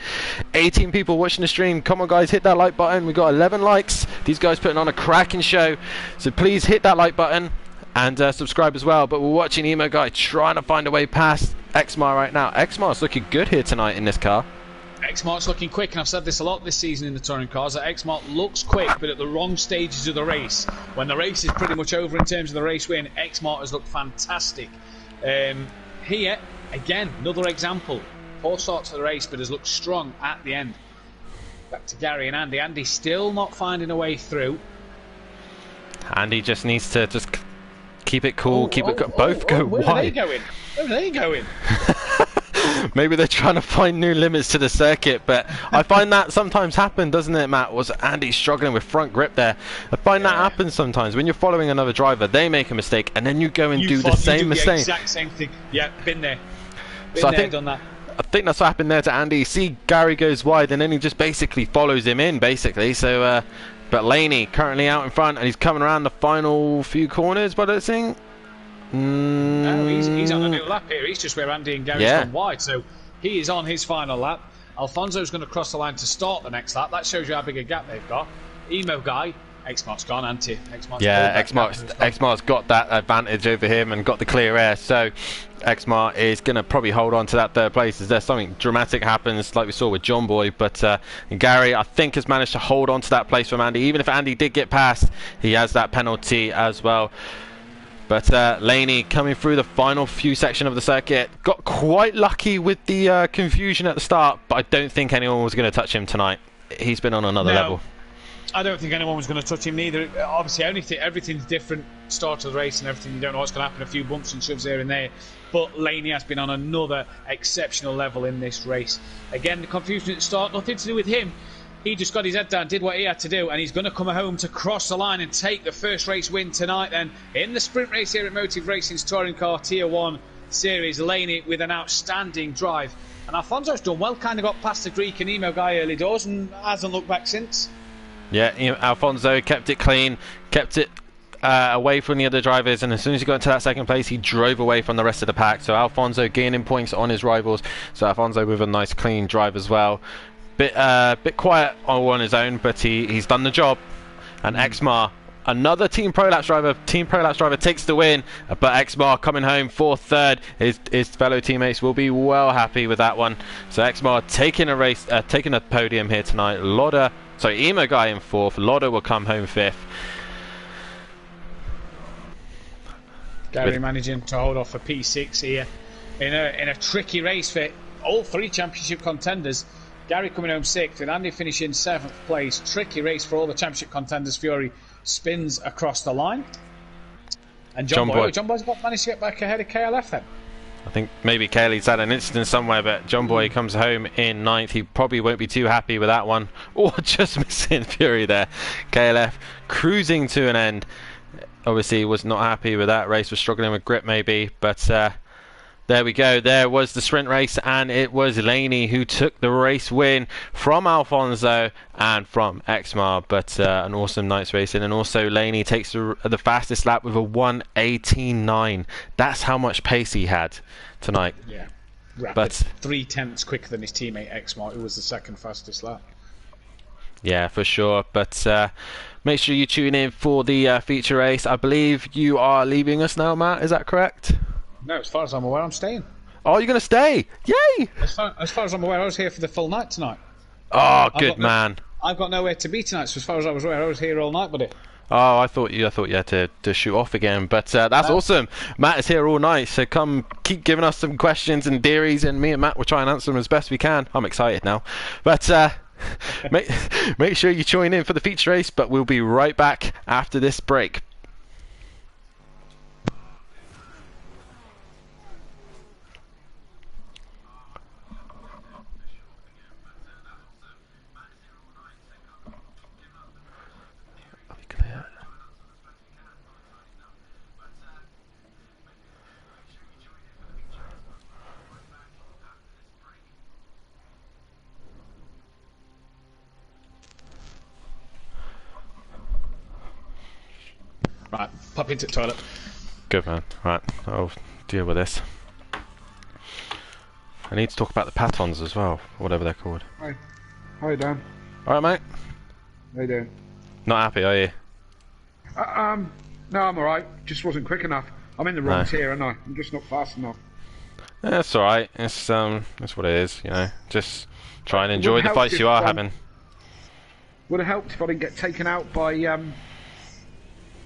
18 people watching the stream. Come on, guys, hit that like button. We got 11 likes. These guys putting on a cracking show. So please hit that like button and subscribe as well. But we're watching Emo Guy trying to find a way past Exmar right now. Exmar's looking good here tonight in this car. Xmart's looking quick, and I've said this a lot this season in the touring cars, that Xmart looks quick, but at the wrong stages of the race. When the race is pretty much over in terms of the race win, Xmart has looked fantastic. Here, again, another example. Poor start to the race, but has looked strong at the end. Back to Gary and Andy. Andy still not finding a way through. Andy just needs to just keep it cool, both go where wide. Are they going? Where are they going? Maybe they're trying to find new limits to the circuit, but I find that sometimes happen, doesn't it, Matt? Was Andy struggling with front grip there? I find that happens sometimes when you're following another driver. They make a mistake, and then you go and do the same mistake. The exact same thing. Yeah, been there. Done that. I think that's what happened there to Andy. See, Gary goes wide, and then he just basically follows him in, basically. So, but Laney currently out in front, and he's coming around the final few corners, but I think. No, he's on a new lap here. He's just where Andy and Gary's gone wide, so he is on his final lap. Alfonso's going to cross the line to start the next lap. That shows you how big a gap they've got. Emo Guy, Xmart's gone, Anti. Xmart's got that advantage over him and got the clear air, so Xmart is going to probably hold on to that third place as there's something dramatic happens like we saw with John Boy, but Gary I think has managed to hold on to that place from Andy. Even if Andy did get past, he has that penalty as well. But Laney coming through the final few section of the circuit, got quite lucky with the confusion at the start, but I don't think anyone was going to touch him tonight. He's been on another level. I don't think anyone was going to touch him neither. Obviously, everything's different. Start of the race and everything. You don't know what's going to happen. A few bumps and shoves here and there. But Laney has been on another exceptional level in this race. Again, the confusion at the start, nothing to do with him. He just got his head down, did what he had to do, and he's going to come home to cross the line and take the first race win tonight then in the sprint race here at Motive Racing's Touring Car Tier 1 Series. Laney with an outstanding drive. And Alfonso's done well, kind of got past the Greek and Emo Guy early doors and hasn't looked back since. Yeah, Alfonso kept it clean, kept it away from the other drivers, and as soon as he got into that second place, he drove away from the rest of the pack. So Alfonso gaining points on his rivals. So Alfonso with a nice clean drive as well. Bit quiet on his own, but he's done the job. And Xmar, another Team Prolapse driver takes the win, but Xmar coming home for third. His fellow teammates will be well happy with that one. So Xmar taking a podium here tonight. Emo Guy in fourth. Loda will come home fifth. Gary managing to hold off a P6 here in a tricky race for all three championship contenders. Gary coming home sixth and Andy finishing seventh place. Tricky race for all the championship contenders. Fury spins across the line. And John Boy's managed to get back ahead of KLF then. I think maybe Kaylee's had an incident somewhere, but John Boy comes home in ninth. He probably won't be too happy with that one. Or just missing Fury there. KLF cruising to an end. Obviously was not happy with that race, was struggling with grip maybe, but there we go. There was the sprint race, and it was Laney who took the race win from Alfonso and from Xmar. But an awesome night's racing, and also Laney takes the fastest lap with a 1:18.9. That's how much pace he had tonight. Yeah, rapid. But 3/10 quicker than his teammate Xmar, who was the second fastest lap. Yeah, for sure. But make sure you tune in for the feature race. I believe you are leaving us now, Matt. Is that correct? No, as far as I'm aware, I'm staying. Oh, you're going to stay? Yay! As far as I'm aware, I was here for the full night tonight. Oh, good man. I've got nowhere to be tonight, so as far as I was aware, I was here all night, buddy. Oh, I thought you had to shoot off again, but that's awesome. Matt is here all night, so come keep giving us some questions and theories, and me and Matt will try and answer them as best we can. I'm excited now, but make sure you join in for the feature race. But we'll be right back after this break. Right, pop into the toilet. Good man. Right, I'll deal with this. I need to talk about the Patons as well, whatever they're called. Hi. Hi, Dan. All right, mate. How you doing? Not happy, are you? No, I'm alright. Just wasn't quick enough. I'm in the wrong tier, aren't I? I'm just not fast enough. That's all right. It's what it is, you know. Just try and enjoy the fights you are having. Would have helped if I didn't get taken out by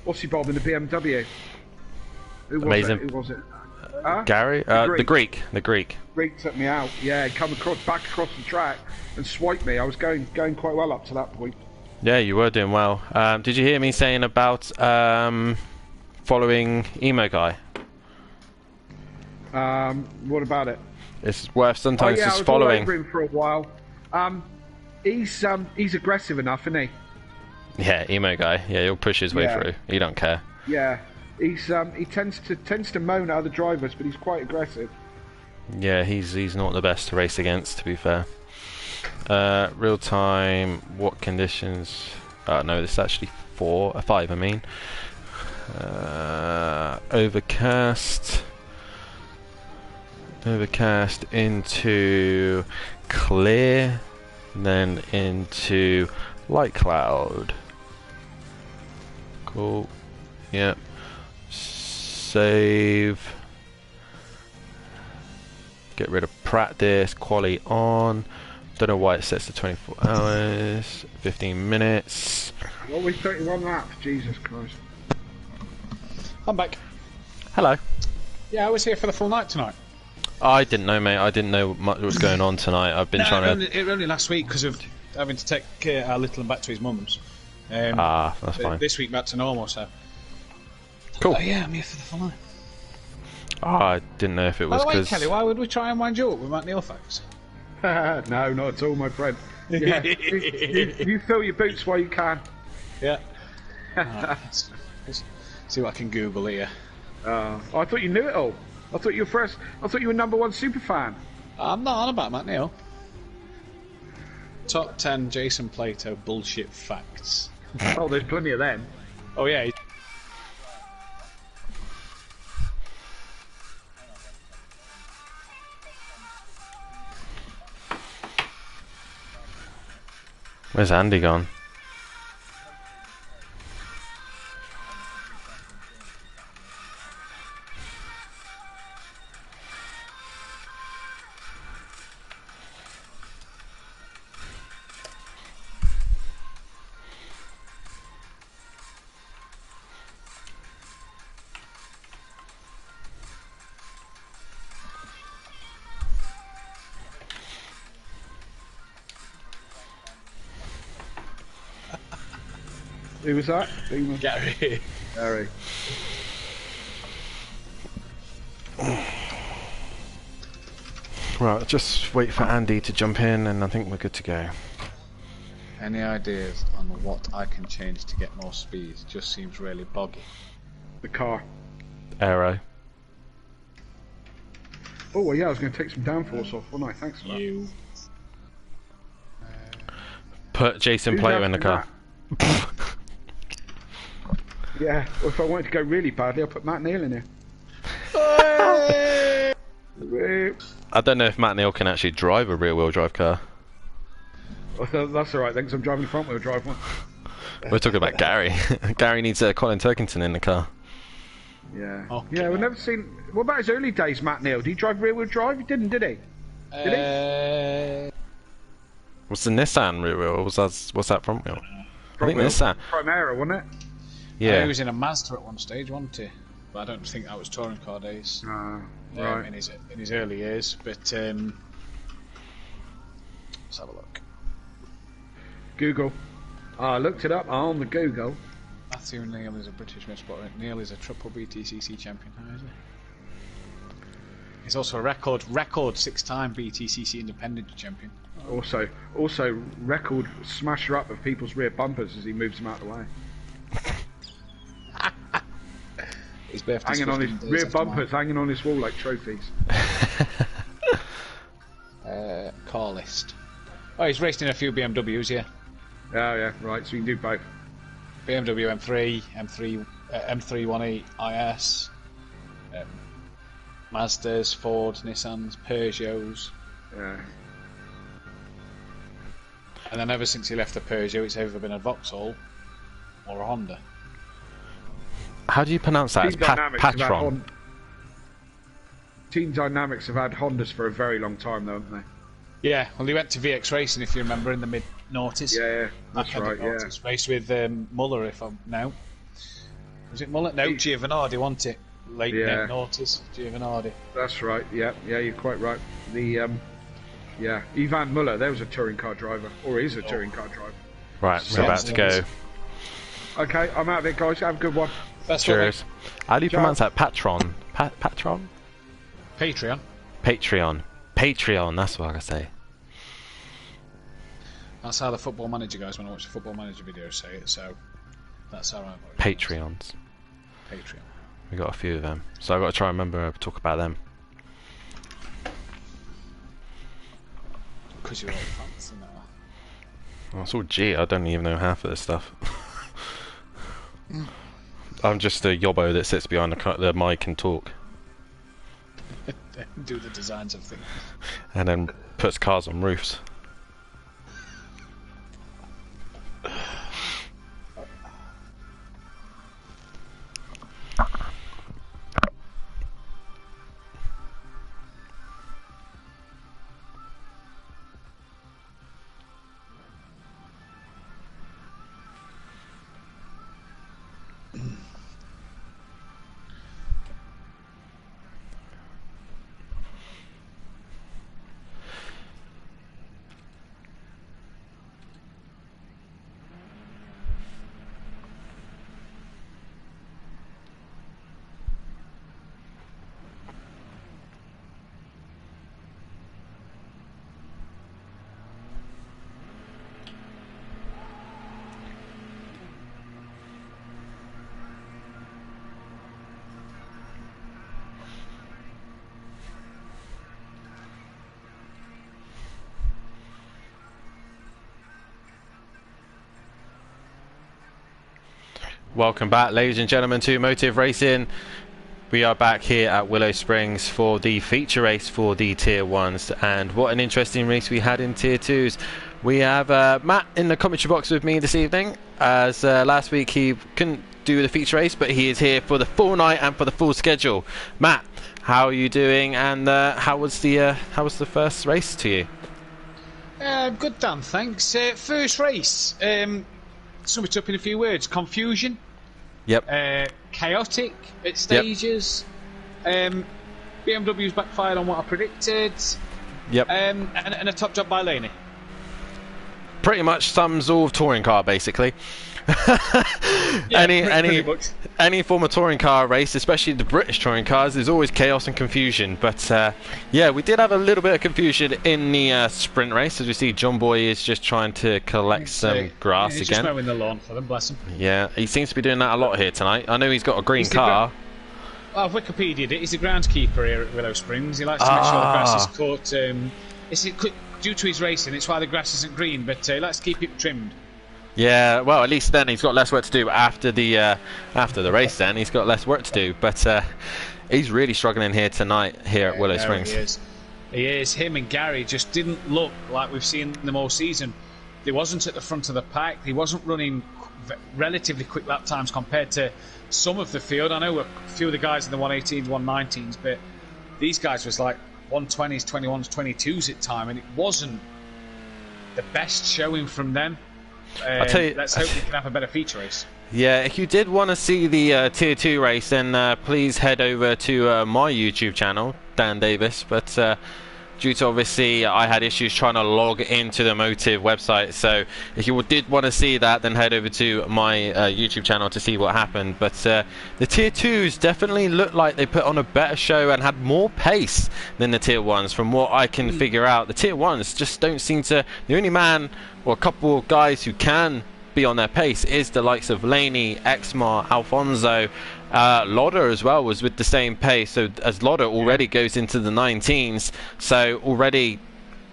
what's he Bob in the BMW? Who was Amazing. it? Who was it? Gary, the Greek. Greek took me out. Yeah, come back across the track and swiped me. I was going quite well up to that point. Yeah, you were doing well. Did you hear me saying about following Emo Guy? What about it? It's worth sometimes I just was following. all over him for a while. He's aggressive enough, isn't he? Yeah, Emo Guy. Yeah, he'll push his way through. He don't care. Yeah, he tends to moan at other drivers, but he's quite aggressive. Yeah, he's not the best to race against, to be fair. Real time. What conditions? No, this is actually 5. I mean, overcast into clear, then into light cloud. Cool. Yep. Save. Get rid of practice. Quali on. Don't know why it sets to 24 hours. 15 minutes. Always 31 laps. Jesus Christ. I'm back. Hello. Yeah, I was here for the full night tonight. I didn't know, mate. I didn't know much was going on tonight. I've been trying to. It was only last week because of having to take our little one back to his mum's. That's fine. This week back to normal, so. Cool. Oh yeah, I'm here for the full night. I didn't know if it was By the way, because. Kelly, why would we try and wind you up with Matt Neal facts? No, not at all, my friend. Yeah, you fill your boots while you can. Yeah. Let's see what I can Google here. I thought you knew it all. I thought you were #1 super fan. I'm not on about Matt Neal. Top 10 Jason Plato bullshit facts. Oh, there's plenty of them. Oh yeah. Where's Andy gone? Who was that? Gary. Gary. Right, just wait for Andy to jump in, and I think we're good to go. Any ideas on what I can change to get more speed? Just seems really boggy. The car. Aero. Oh, well, yeah, I was going to take some downforce off, wasn't I? Thanks for that. You. Put Jason Who's Plato in the car. Yeah, well, if I wanted to go really badly, I'll put Matt Neal in here. I don't know if Matt Neal can actually drive a rear-wheel drive car. Well, that's alright then, because I'm driving a front-wheel drive one. We're talking about Gary. Gary needs Colin Turkington in the car. Yeah. Okay. Yeah, we've never seen... What about his early days, Matt Neal? Did he drive rear-wheel drive? He didn't, did he? Did he? Was the Nissan rear-wheel, or was that front-wheel? I think Nissan. Primera, wasn't it? Yeah. He was in a Mazda at one stage, wasn't he? But I don't think that was touring car days. Right. In his early years. But let's have a look. Google. I looked it up on the Google. Matthew Neal is a British motorsport. Neal is a triple BTCC champion. How is he? He's also a record 6-time BTCC independent champion. Also record smasher up of people's rear bumpers as he moves them out of the way. His birthday's Hanging on his 15 days rear after mine. bumpers, hanging on his wall like trophies. Car list. Oh, he's raced in a few BMWs, yeah. Oh yeah, right. So you can do both. BMW M3, M318 IS, Mazdas, Ford, Nissans, Peugeots. Yeah. And then ever since he left the Peugeot, it's either been a Vauxhall or a Honda. How do you pronounce that? It's Patron. Team Dynamics have had Hondas for a very long time, though, haven't they? Yeah, well, he went to VX Racing, if you remember, in the mid-noughties. Yeah, that's right, yeah. Raced with Muller, if I'm now. Was it Muller? No, Giovanardi, wasn't it? Late noughties, Giovanardi. That's right, yeah, you're quite right. The, Ivan Muller, there was a touring car driver, or is a touring car driver. Right, we're about to go. Okay, I'm out of it, guys. Have a good one. Cheers. How do you pronounce that? Patron? Patron? Patreon. Patreon, that's what I say. That's how the Football Manager guys, when I watch the Football Manager videos, say it, so that's how I watch it. Patreons. Patreon. We got a few of them, so I've got to try and remember to talk about them. Because you're all fans, isn't it? Oh, it's all G, I don't even know half of this stuff. I'm just a yobbo that sits behind the mic and talk. Do the designs of things. And then puts cars on roofs. Welcome back, ladies and gentlemen, to Motive Racing. We are back here at Willow Springs for the feature race for the Tier 1s, and what an interesting race we had in Tier 2s. We have Matt in the commentary box with me this evening, as last week he couldn't do the feature race, but he is here for the full night and for the full schedule. Matt, how are you doing, and how was the first race to you? Good, Dan, thanks. First race, sum it up in a few words: confusion. Yep. Chaotic at stages. Yep. BMW's backfired on what I predicted. Yep. And a top job by Laney. Pretty much sums all of touring car, basically. Yeah, any form of touring car race, especially the British touring cars, there's always chaos and confusion. But yeah, we did have a little bit of confusion in the sprint race, as we see John Boy is just trying to collect some grass he's again. Just mowing the lawn for them, bless him. Yeah, he seems to be doing that a lot here tonight. I know he's got a green car. I've Wikipedia'd it. He's a groundskeeper here at Willow Springs. He likes to make sure the grass is caught. Due to his racing, it's why the grass isn't green, but he likes to keep it trimmed. Yeah, well, at least then he's got less work to do after the race. Then he's got less work to do, but he's really struggling here tonight here at Willow Springs. He is. Him and Gary just didn't look like we've seen them all season. He wasn't at the front of the pack. He wasn't running relatively quick lap times compared to some of the field. I know a few of the guys in the 118s, 119s, but these guys was like 120s, 21s, 22s at time, and it wasn't the best showing from them. I'll tell you, let's hope we can have a better feature race. Yeah, if you did want to see the Tier 2 race, then please head over to my YouTube channel, Dan Davis. But due to obviously I had issues trying to log into the Motive website, so if you did want to see that, then head over to my YouTube channel to see what happened. But the Tier 2s definitely looked like they put on a better show and had more pace than the Tier 1s from what I can figure out. The Tier 1s just don't seem to... The only man or a couple of guys who can be on their pace is the likes of Laney, Exmar, Alfonso. Lauder as well was with the same pace, so as Lauder already goes into the 19s, so already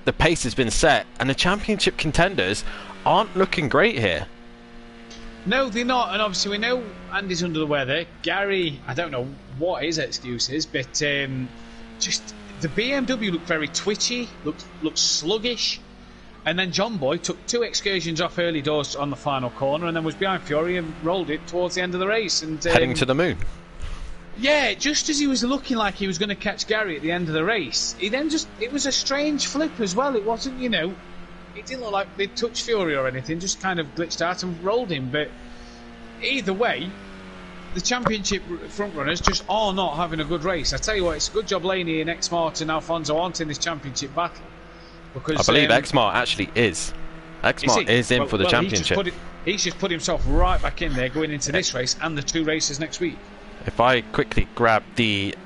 the pace has been set, and the championship contenders aren't looking great here. No, they're not, and obviously we know Andy's under the weather. Gary, I don't know what his excuse is, but just the BMW looked very twitchy, looked sluggish. And then John Boy took 2 excursions off early doors on the final corner, and then was behind Fury and rolled it towards the end of the race. And heading to the moon. Yeah, just as he was looking like he was going to catch Gary at the end of the race, he then it was a strange flip as well. It wasn't, it didn't look like they'd touched Fury or anything, just kind of glitched out and rolled him. But either way, the championship front runners just are not having a good race. I tell you what, it's a good job Laney and Exmar and Alfonso aren't in this championship battle. Because, I believe Exmar actually is. Exmar is in for the championship. He's just put himself right back in there going into this race and the 2 races next week. If I quickly grab the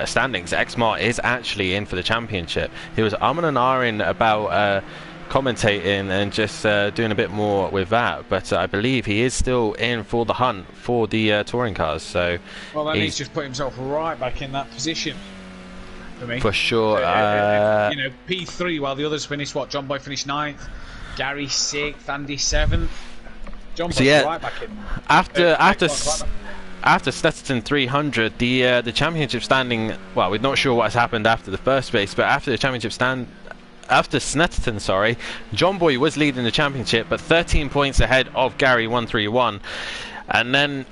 standings, Exmar is actually in for the championship. He was umming and ahhing about commentating and just doing a bit more with that, but I believe he is still in for the hunt for the touring cars. So, well, then he's just put himself right back in that position. For sure. P3 while the others finished. John Boy finished 9th, Gary 6th, Andy 7th. John Boy's right back in. After Snetterton 300, the championship standing. Well, we're not sure what's happened after the first race, but after the championship after Snetterton, John Boy was leading the championship, but 13 points ahead of Gary 131, and then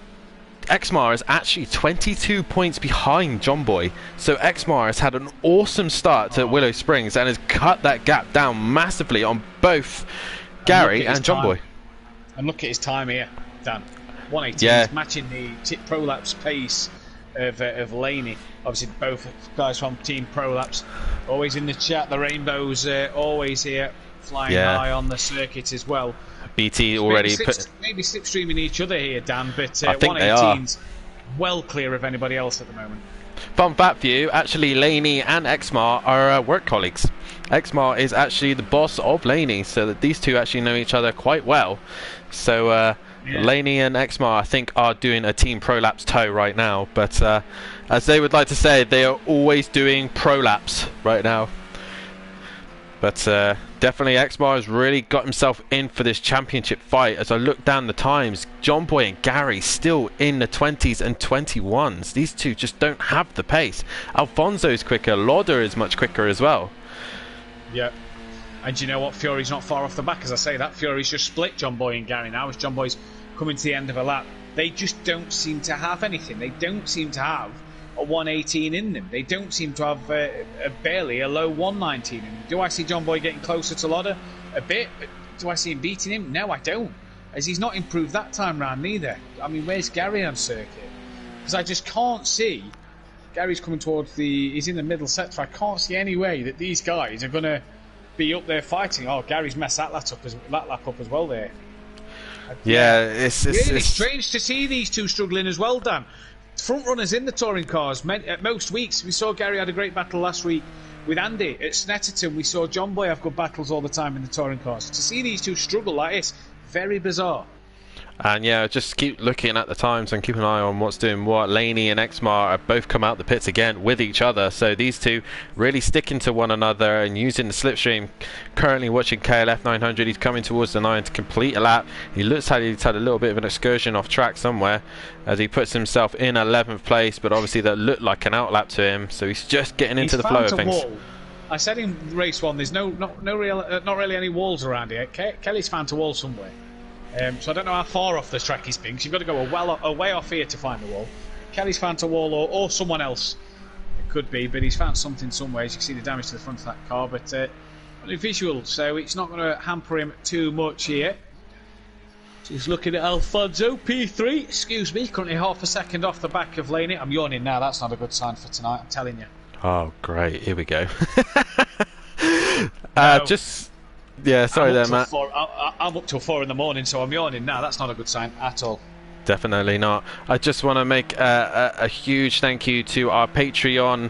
Exmar is actually 22 points behind John Boy. So Exmar has had an awesome start to Willow Springs and has cut that gap down massively on both Gary and John Boy. And look at his time here, Dan. 118 is matching the Prolapse pace of Laney. Obviously both guys from Team Prolapse. Always in the chat, the Rainbows always here, flying high on the circuit as well. BT already maybe slipstreaming each other here, Dan, but I think 118's well clear of anybody else at the moment. Fun fact for you, actually Laney and Exmar are work colleagues. Exmar is actually the boss of Laney, so that these two actually know each other quite well. So Laney and Exmar, I think, are doing a Team Prolapse tow right now, but as they would like to say, they are always doing Prolapse right now. But definitely Exmar has really got himself in for this championship fight. As I look down the times, John Boy and Gary still in the 20s and 21s. These two just don't have the pace. Alfonso's quicker, Lauder is much quicker as well. Yeah. And you know what? Fury's not far off the back. As I say that, Fury's just split John Boy and Gary now as John Boy's coming to the end of a lap. They just don't seem to have anything. They don't seem to have a 118 in them. They don't seem to have barely a low 119 in them. Do I see John Boy getting closer to Lauder? A bit. But do I see him beating him? No, I don't. As he's not improved that time round neither. I mean, where's Gary on circuit? Because I just can't see. Gary's coming towards he's in the middle sector. I can't see any way that these guys are going to be up there fighting. Oh, Gary's messed that lap up as well there. Yeah, it's really strange to see these two struggling as well, Dan. Front runners in the touring cars. At most weeks, we saw Gary had a great battle last week with Andy. At Snetterton, we saw John Boy have good battles all the time in the touring cars. To see these two struggle like this, very bizarre. And yeah, just keep looking at the times and keep an eye on what's doing what. Laney and Exmar have both come out the pits again with each other, so these two really sticking to one another and using the slipstream. Currently watching KLF 900, he's coming towards the 9 to complete a lap. He looks like he's had a little bit of an excursion off track somewhere as he puts himself in 11th place, but obviously that looked like an outlap to him, so he's just getting into the flow of things. Wall. I said in race 1 there's not really any walls around here. Kelly's found a wall somewhere. So I don't know how far off the track he's been, because you've got to go a way off here to find the wall. Kelly's found a wall, or someone else. It could be, but he's found something somewhere. As you can see the damage to the front of that car. But only visual, so it's not going to hamper him too much here. He's looking at Alfonso P3, excuse me, currently half a second off the back of Laney. I'm yawning now, that's not a good sign for tonight, I'm telling you. Oh, great, here we go. No. Yeah, sorry there, Matt. I'm up till 4 in the morning, so I'm yawning now, that's not a good sign at all. Definitely not. I just want to make a huge thank you to our Patreon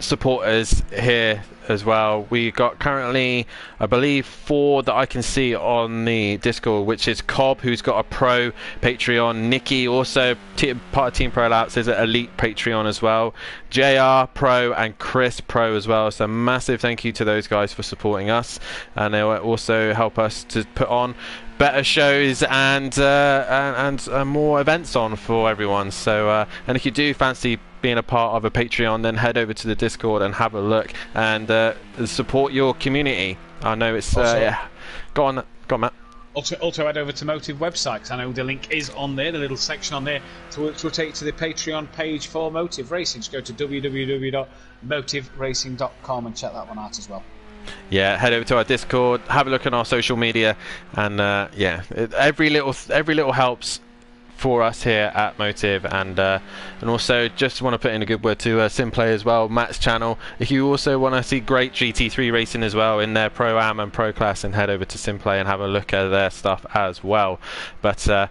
supporters here as well. We got currently, I believe, 4 that I can see on the Discord, which is Cobb, who's got a pro Patreon, Nikki, also part of Team Prolapse, is an elite Patreon as well, JR Pro and Chris Pro as well. So massive thank you to those guys for supporting us, and they will also help us to put on better shows and more events on for everyone. So and if you do fancy being a part of a Patreon, then head over to the Discord and have a look and support your community. I know it's yeah. Go on Matt. Also head over to Motive website, because I know the link is on there, the little section on there, which will take you to the Patreon page for Motive Racing. Just go to www.motiveracing.com and check that one out as well. Yeah, head over to our Discord, have a look at our social media, and yeah, every little helps for us here at Motive, and also just want to put in a good word to Simplay as well, Matt's channel. If you also want to see great GT3 racing as well in their Pro-Am and Pro Class, and head over to Simplay and have a look at their stuff as well. But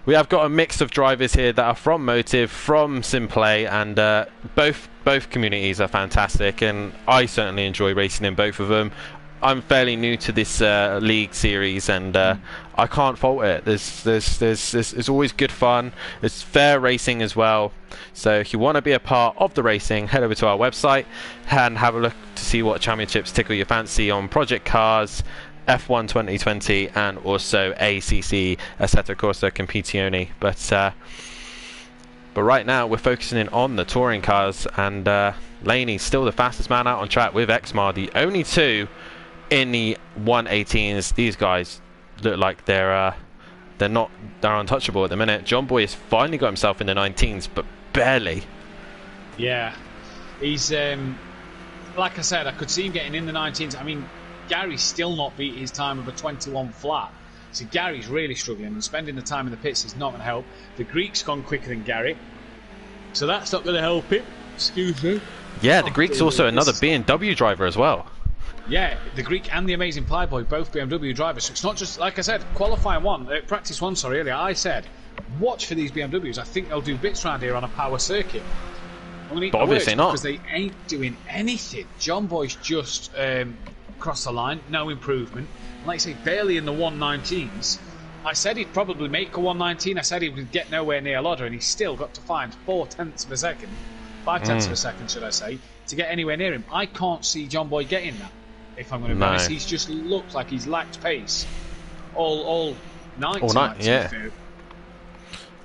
we have got a mix of drivers here that are from Motive, from Simplay, and both communities are fantastic, and I certainly enjoy racing in both of them. I'm fairly new to this league series, and I can't fault it. There's always good fun. It's fair racing as well. So if you want to be a part of the racing, head over to our website and have a look to see what championships tickle your fancy on Project Cars, F1 2020, and also ACC Assetto Corsa Competizione. But right now we're focusing in on the touring cars, and Laney's still the fastest man out on track with Exmar, the only 2 in the 118s. These guys look like they're untouchable at the minute. John Boy has finally got himself in the 19s, but barely. Yeah, he's like I said, I could see him getting in the 19s. I mean, Gary's still not beat his time of a 21 flat. So Gary's really struggling, and spending the time in the pits is not going to help. The Greek's gone quicker than Gary, so that's not going to help him. Excuse me. Yeah, the Greek's also another BMW driver as well. Yeah, the Greek and the Amazing Playboy, both BMW drivers. So it's not just, like I said, practice one, earlier, I said, watch for these BMWs. I think they'll do bits around here on a power circuit. But obviously not. Because they ain't doing anything. John Boy's just crossed the line, no improvement. And like I say, barely in the 119s. I said he'd probably make a 119. I said he would get nowhere near Lodder, and he's still got to find 0.4 of a second, 0.5 of a second, should I say, to get anywhere near him. I can't see John Boy getting that. If I'm going to be honest, he's just looked like he's lacked pace all night. All night, yeah.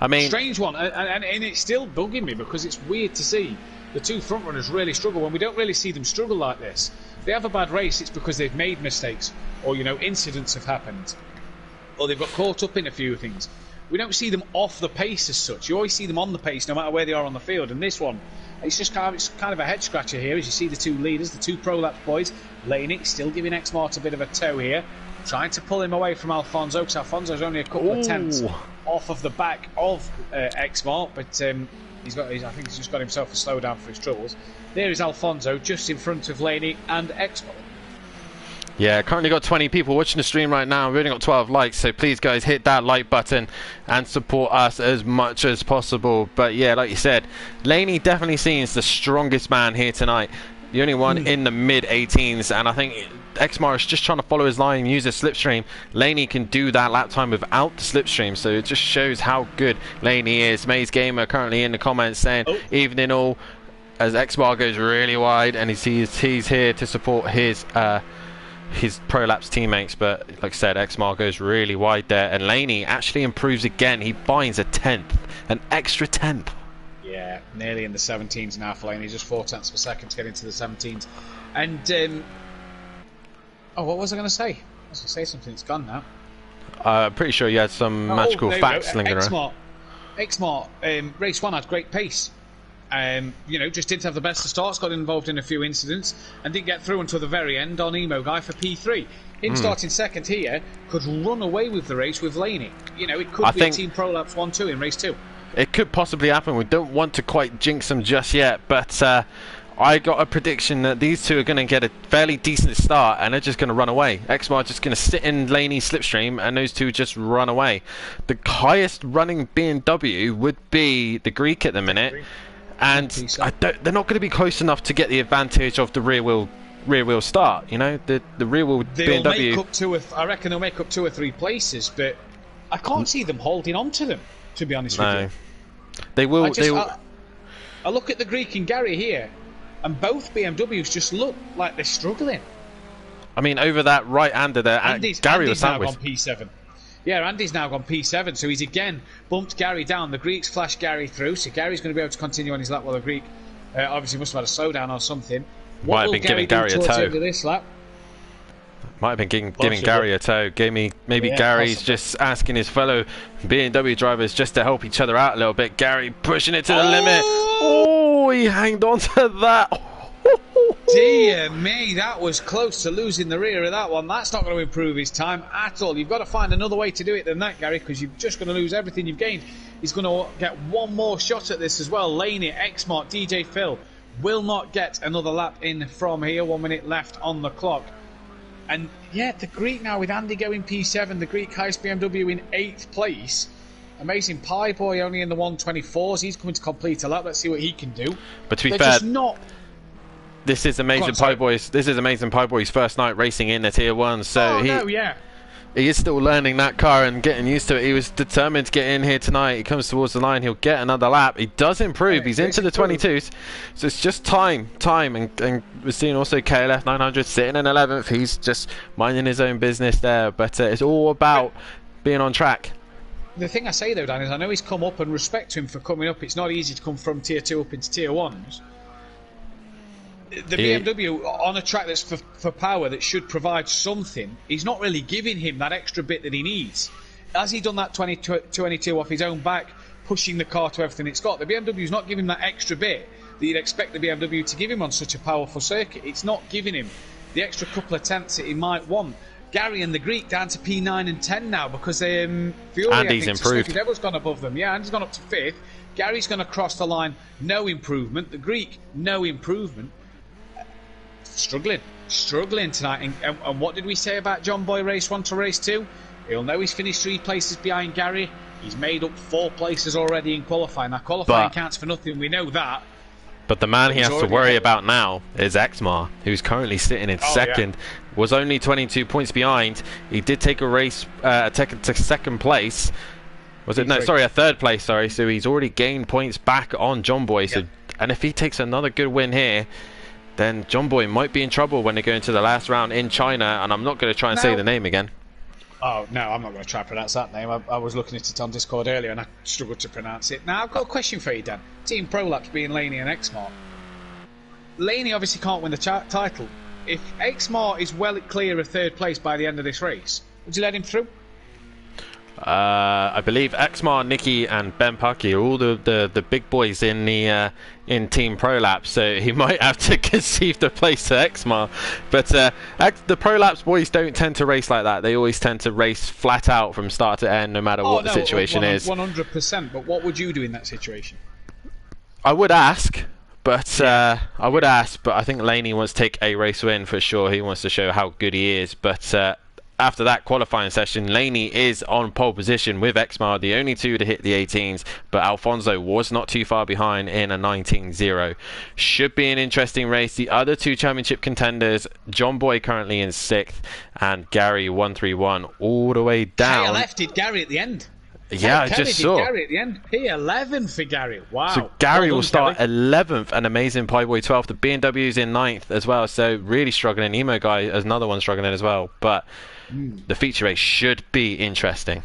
I mean, strange one, and it's still bugging me, because it's weird to see the 2 front runners really struggle when we don't really see them struggle like this. If they have a bad race, it's because they've made mistakes, or incidents have happened, or they've got caught up in a few things. We don't see them off the pace as such. You always see them on the pace, no matter where they are on the field. And this one, it's kind of a head scratcher here, as you see the 2 leaders, the 2 Prolapse boys. Laney still giving Exmart a bit of a toe here, trying to pull him away from Alfonso, because Alfonso's only a couple of tenths off of the back of Exmart, but I think he's just got himself a slowdown for his troubles. There is Alfonso just in front of Laney and Exmart. Yeah, currently got 20 people watching the stream right now. We've only got 12 likes, so please guys hit that like button and support us as much as possible. But yeah, like you said, Laney definitely seems the strongest man here tonight. The only one in the mid-18s, and I think Exmar is just trying to follow his line and use a slipstream. Laney can do that lap time without the slipstream, so it just shows how good Laney is. Maze Gamer currently in the comments saying, evening all, as Exmar goes really wide, and he's here to support his Prolapse teammates, but like I said, Exmar goes really wide there, and Laney actually improves again. He finds an extra tenth. Yeah, nearly in the 17s now for Laney, just 0.4 of a second to get into the 17s. And what was I going to say? I was going to say something. It's gone now. I'm pretty sure you had some magical facts lingering around. Exmart, race 1 had great pace. You know, just didn't have the best of starts, got involved in a few incidents, and didn't get through until the very end on Emo Guy for P3. Him starting second here could run away with the race with Laney. You know, it could be a Team Prolapse 1-2 in race 2. It could possibly happen. We don't want to quite jinx them just yet, but I got a prediction that these two are going to get a fairly decent start and they're just going to run away. Exmar just going to sit in Laney's slipstream and those two just run away. The highest running BMW would be the Greek at the minute, and they're not going to be close enough to get the advantage of the rear wheel start. You know, the rear wheel they'll BMW. Make up I reckon they'll make up 2 or 3 places, but I can't see them holding on to them, to be honest with you. They will. I look at the Greek and Gary here, and both BMWs just look like they're struggling. I mean, over that right-hander there, Gary was now gone P7. Yeah, Andy's now gone P7, so he's again bumped Gary down. The Greek's flashed Gary through, so Gary's going to be able to continue on his lap while the Greek obviously must have had a slowdown or something. Might have been giving Gary a tow. This lap? Might have been giving Gary a tow. Maybe Gary's just asking his fellow BMW drivers just to help each other out a little bit. Gary pushing it to the limit. Oh, he hanged on to that. Dear me, that was close to losing the rear of that one. That's not going to improve his time at all. You've got to find another way to do it than that, Gary, because you're just going to lose everything you've gained. He's going to get one more shot at this as well. Laney, Xmart, DJ Phil will not get another lap in from here. 1 minute left on the clock. And yeah, the Greek now with Andy going P7, the Greek highest BMW in 8th place. Amazing Pie Boy only in the 124s. He's coming to complete a lap. Let's see what he can do. But to be fair, this is Amazing Pie Boy's. This is Amazing Pie Boy's first night racing in the Tier 1. So he is still learning that car and getting used to it. He was determined to get in here tonight. He comes towards the line. He'll get another lap. He does improve. He's into the 22s. So it's just time. And we're seeing also KLF 900 sitting in 11th. He's just minding his own business there. But it's all about being on track. The thing I say though, Dan, is I know he's come up, and respect to him for coming up. It's not easy to come from Tier 2 up into Tier 1s. The BMW on a track that's for power that should provide something, he's not really giving him that extra bit that he needs. Has he done that 22 off his own back, pushing the car to everything it's got? The BMW's not giving him that extra bit that you'd expect the BMW to give him on such a powerful circuit. It's not giving him the extra couple of tenths that he might want. Gary and the Greek down to P9 and 10 now because Fury, Andy's improved. Everyone's gone above them. Yeah, Andy's gone up to 5th. Gary's going to cross the line, no improvement. The Greek, no improvement. Struggling tonight. And what did we say about John Boy race 1 to race 2? He'll know he's finished 3 places behind Gary. He's made up 4 places already in qualifying. Now qualifying counts for nothing, we know that. But the man he has to worry about now is Exmar, who's currently sitting in second. Was only 22 points behind. He did take a race to second place. Was it? No, sorry, a third place. Sorry. So he's already gained points back on John Boy. So, and if he takes another good win here, then John Boy might be in trouble when they go into the last round in China. And I'm not going to try and say the name again. Oh, no, I'm not going to try and pronounce that name. I was looking at it on Discord earlier and I struggled to pronounce it. Now, I've got a question for you, Dan. Team Prolapse being Laney and Exmart. Laney obviously can't win the title. If Exmart is well clear of third place by the end of this race, would you let him through? I believe Exmar, Nicky, and Ben Pucky are all the big boys in the in Team Prolapse, so he might have to concede the place to Exmar. But the Prolapse boys don't tend to race like that. They always tend to race flat out from start to end, no matter what the situation is. 100%. But what would you do in that situation? I would ask. But I think Laney wants to take a race win for sure. He wants to show how good he is. But after that qualifying session, Laney is on pole position with Exmar, the only two to hit the 18s. But Alfonso was not too far behind in a 19-0. Should be an interesting race. The other two championship contenders, John Boy currently in 6th, and Gary 131 all the way down. KLF did Gary at the end. Yeah, I just saw. Gary at the end. P11 for Gary. Wow. So Gary will start 11th and Amazing Pie Boy 12th. The BMW's in 9th as well, so really struggling. Emo Guy is another one struggling as well. But the feature race should be interesting.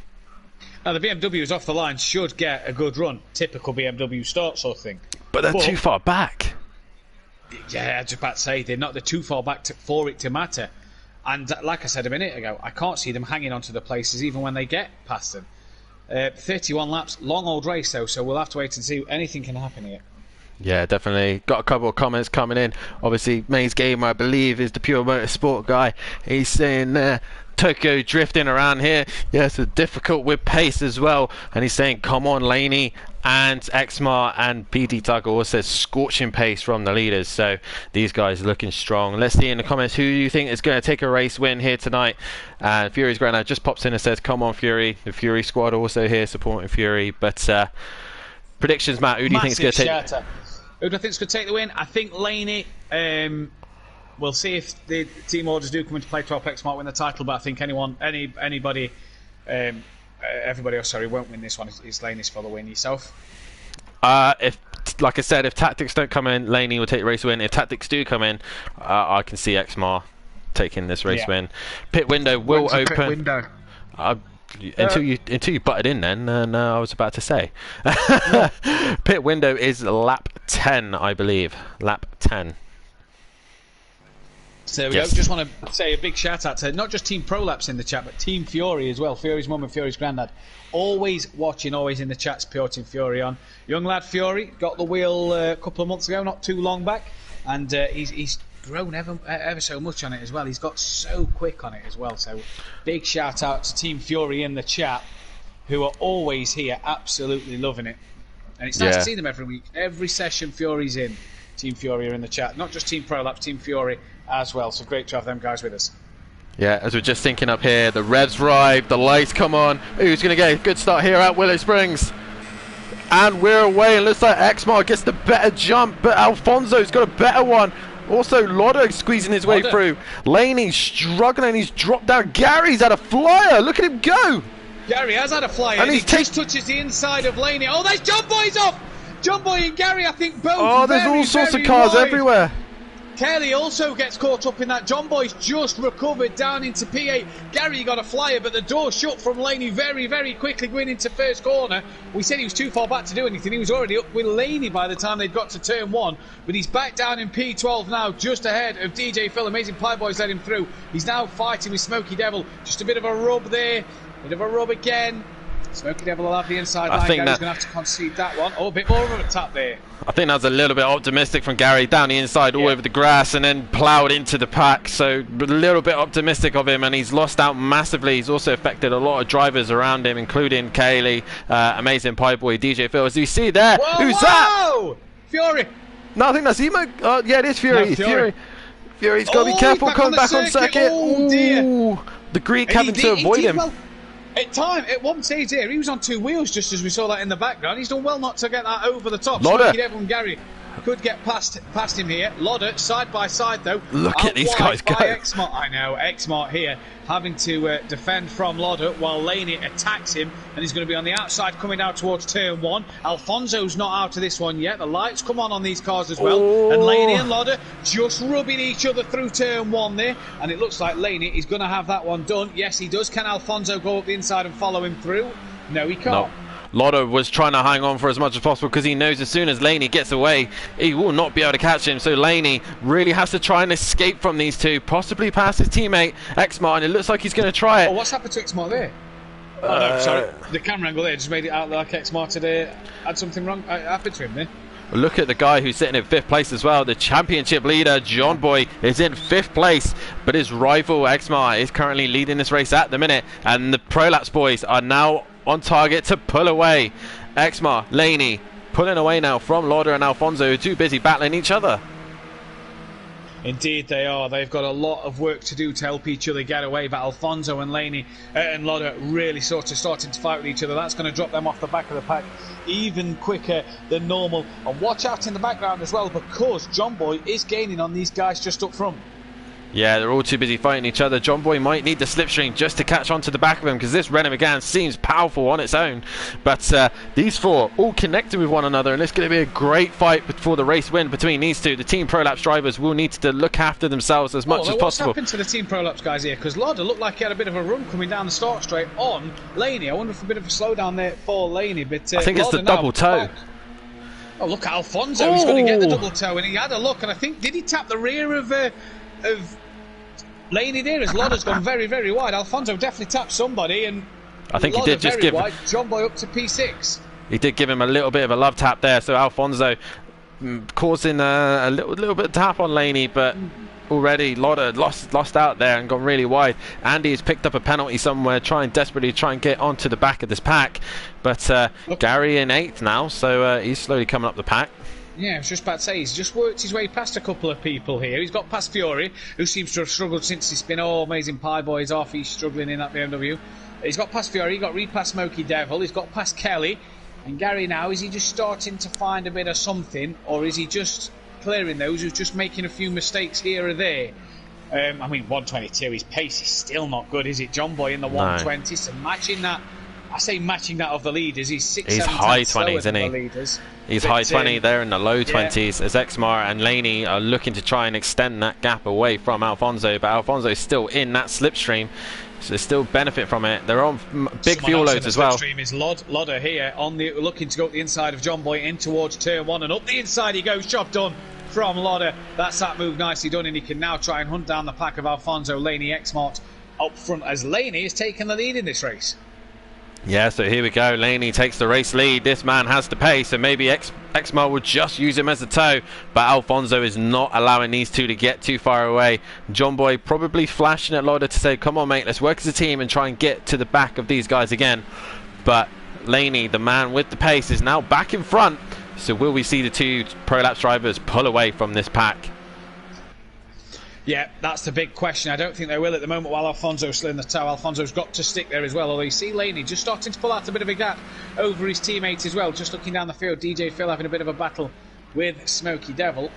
Now, the BMWs off the line should get a good run. Typical BMW start sort of thing. But they're too far back. Yeah, I was about to say, they're too far back for it to matter. And like I said a minute ago, I can't see them hanging on to the places even when they get past them. 31 laps, long old race though, so we'll have to wait and see. Anything can happen here. Yeah, definitely. Got a couple of comments coming in. Obviously, Maze Gamer, I believe, is the Pure Motorsport guy. He's saying Tokyo drifting around here. Yes, it's difficult with pace as well. And he's saying, come on, Laney. And Exmar and PD Tugger also says scorching pace from the leaders. So these guys are looking strong. Let's see in the comments who you think is going to take a race win here tonight. And Fury's Granite just pops in and says, come on, Fury. The Fury squad also here supporting Fury. But predictions, Matt, who do you think is going to take? Who do I think is going to take the win? I think Laney. We'll see if the team orders do come into play. 12X might win the title, but I think anybody, everybody else, sorry, won't win this one. It's Laney's for the win. Yourself? If, like I said, if Tactics don't come in, Laney will take the race win. If Tactics do come in, I can see Exmar taking this race win. Pit window will open. Pit window? Until you butted in then, and I was about to say. Pit window is lap 10, I believe. Lap 10. So we just want to say a big shout out to not just Team Prolapse in the chat, but Team Fury as well. Fury's mum and Fury's granddad. Always watching, always in the chats, Pure Team Fury on. Young lad Fury got the wheel a couple of months ago, not too long back, and he's grown ever so much on it as well. He's got so quick on it as well. So big shout out to Team Fury in the chat, who are always here, absolutely loving it. And it's nice to see them every week. Every session Fury's in, Team Fury are in the chat. Not just Team Prolapse, Team Fury as well. So great to have them guys with us. Yeah, as we're just thinking up here, the revs arrive, the lights come on. Who's going to get a good start here at Willow Springs? And we're away. It looks like Exmar gets the better jump, but Alfonso's got a better one. Also, Lotto squeezing his way through. Laney's struggling. He's dropped down. Gary's had a flyer. Look at him go. Gary has had a flyer. And he just touches the inside of Laney. Oh, there's John Boy's off. John Boy and Gary, I think both. Oh, there's all sorts of cars everywhere. Kelly also gets caught up in that. John Boy's just recovered down into P8. Gary got a flyer, but the door shut from Laney very, very quickly going into first corner. We said he was too far back to do anything. He was already up with Laney by the time they'd got to turn 1. But he's back down in P12 now, just ahead of DJ Phil. Amazing Pie Boys led him through. He's now fighting with Smokey Devil. Just a bit of a rub there. Bit of a rub again. Smokey Devil will have the inside line. He's going to have to concede that one. Oh, a bit more of a tap there. I think that's a little bit optimistic from Gary, down the inside all over the grass and then ploughed into the pack. So a little bit optimistic of him, and he's lost out massively. He's also affected a lot of drivers around him, including Kaylee, Amazing Pie Boy, DJ Phil. As you see there, who's that? Fury. No, I think that's Emo. Yeah, it is Fury. No, Fury. Fury's got to be careful coming back on circuit. Oh, dear. The Greek having to avoid him. Well, at one stage here, he was on 2 wheels just as we saw that in the background. He's done well not to get that over the top. Smokey Devil and Gary could get past him here. Lodder, side by side though. Look at these guys go. Exmart, I know, Exmart here having to defend from Lodder while Laney attacks him, and he's going to be on the outside coming out towards turn 1. Alfonso's not out of this one yet. The lights come on these cars as well. And Laney and Lodder just rubbing each other through turn 1 there, and it looks like Laney is going to have that one done. Yes, he does. Can Alfonso go up the inside and follow him through? No, he can't. No. Lotto was trying to hang on for as much as possible because he knows as soon as Laney gets away, he will not be able to catch him. So Laney really has to try and escape from these two, possibly past his teammate Exmar, and it looks like he's going to try it. Oh, what's happened to Exmar there? Oh no, sorry, the camera angle there just made it out like Exmar today had something wrong happened to him there. Look at the guy who's sitting in 5th place as well. The championship leader, John Boy, is in 5th place, but his rival Exmar is currently leading this race at the minute, and the Prolapse boys are now on target to pull away. Exmar, Laney pulling away now from Lauder and Alfonso, who are too busy battling each other. Indeed they are. They've got a lot of work to do to help each other get away, but Alfonso and Laney and Lauder really sort of starting to fight with each other. That's going to drop them off the back of the pack even quicker than normal. And watch out in the background as well, because John Boy is gaining on these guys just up front. Yeah, they're all too busy fighting each other. John Boy might need the slipstream just to catch onto the back of him, because this Renault Megane seems powerful on its own. But these four all connected with one another, and it's going to be a great fight for the race win between these two. The Team Prolapse drivers will need to look after themselves as much as possible. What's happened to the Team Prolapse guys here? Because Lauder looked like he had a bit of a run coming down the start straight on Laney. I wonder if a bit of a slowdown there for Laney. But I think it's the double toe. Oh, look at Alfonso. He's going to get the double toe, and he had a look, and I think, did he tap the rear of Laney there, as Lauder's gone very, very wide. Alfonso definitely tapped somebody, and I think he did just give wide. John Boy up to P6. He did give him a little bit of a love tap there, so Alfonso causing a little bit of tap on Laney, but already Lauda lost out there and gone really wide. Andy's picked up a penalty somewhere, desperately trying to get onto the back of this pack, but Gary in 8th now, so he's slowly coming up the pack. Yeah, I was just about to say, he's just worked his way past a couple of people here. He's got past Fiori, who seems to have struggled since he's been amazing pie boys off. He's struggling in that BMW. He's got past Fiori, got past Smoky Devil, he's got past Kelly. And Gary now, is he just starting to find a bit of something, or is he just clearing those who's just making a few mistakes here or there? I mean, 122, his pace is still not good, is it? John Boy in the 120, so matching that of the leaders, he's high 20s, isn't he? Leaders. He's high 20, they're in the low 20s, as Exmar and Laney are looking to try and extend that gap away from Alfonso, but Alfonso's still in that slipstream, so they still benefit from it. They're on big fuel loads as well. Slipstream is Lauda here, looking to go up the inside of John Boy in towards turn 1, and up the inside he goes, job done from Lauda. That's that move nicely done, and he can now try and hunt down the pack of Alfonso, Laney, Exmart up front, as Laney has taken the lead in this race. Yeah, so here we go. Laney takes the race lead. This man has the pace, so maybe Exmar will just use him as a tow, but Alfonso is not allowing these two to get too far away. John Boy probably flashing at Lauda to say, come on mate, let's work as a team and try and get to the back of these guys again. But Laney, the man with the pace, is now back in front, so will we see the two Prolapse drivers pull away from this pack? Yeah, that's the big question. I don't think they will at the moment while Alfonso's still in the tow. Alfonso's got to stick there as well, although you see Laney just starting to pull out a bit of a gap over his teammates as well. Just looking down the field, DJ Phil having a bit of a battle with Smoky Devil.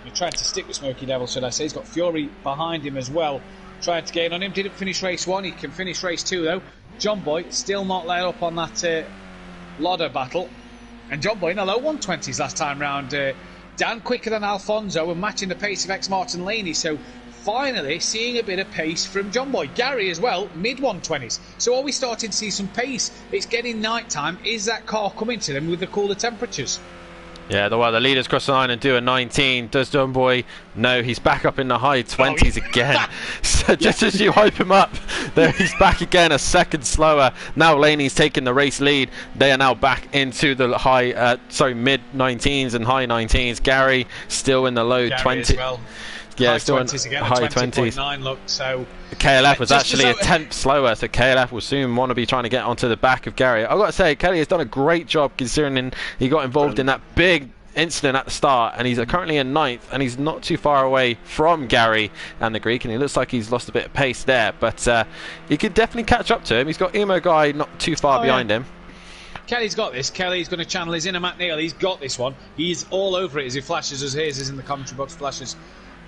He's trying to stick with Smoky Devil, should I say. He's got Fiori behind him as well, trying to gain on him. Didn't finish race 1, he can finish race 2 though. John Boy still not let up on that Lauda battle. And John Boy in the low 120s last time round. Dan quicker than Alfonso and matching the pace of Exmart Laney, so finally seeing a bit of pace from John Boy. Gary as well, mid 120s. So are we starting to see some pace? It's getting night time. Is that car coming to them with the cooler temperatures? Yeah, the leaders cross the line and do a 19. Does John Boy? No, he's back up in the high 20s again. So just as you hype him up, there he's back again, a second slower. Now Laney's taking the race lead. They are now back into the mid 19s and high 19s. Gary still in the low 20s. Well. Yeah, high still 20s again, high 20.9 look, so KLF was actually a tenth slower, so KLF will soon want to be trying to get onto the back of Gary. I've got to say, Kelly has done a great job considering he got involved in that big incident at the start, and he's currently in 9th, and he's not too far away from Gary and the Greek, and he looks like he's lost a bit of pace there, but he could definitely catch up to him. He's got Emo Guy not too far behind him. Kelly's got this. Kelly's going to channel his inner Matt Neal. He's got this one. He's all over it as he flashes us. His is in the commentary box, flashes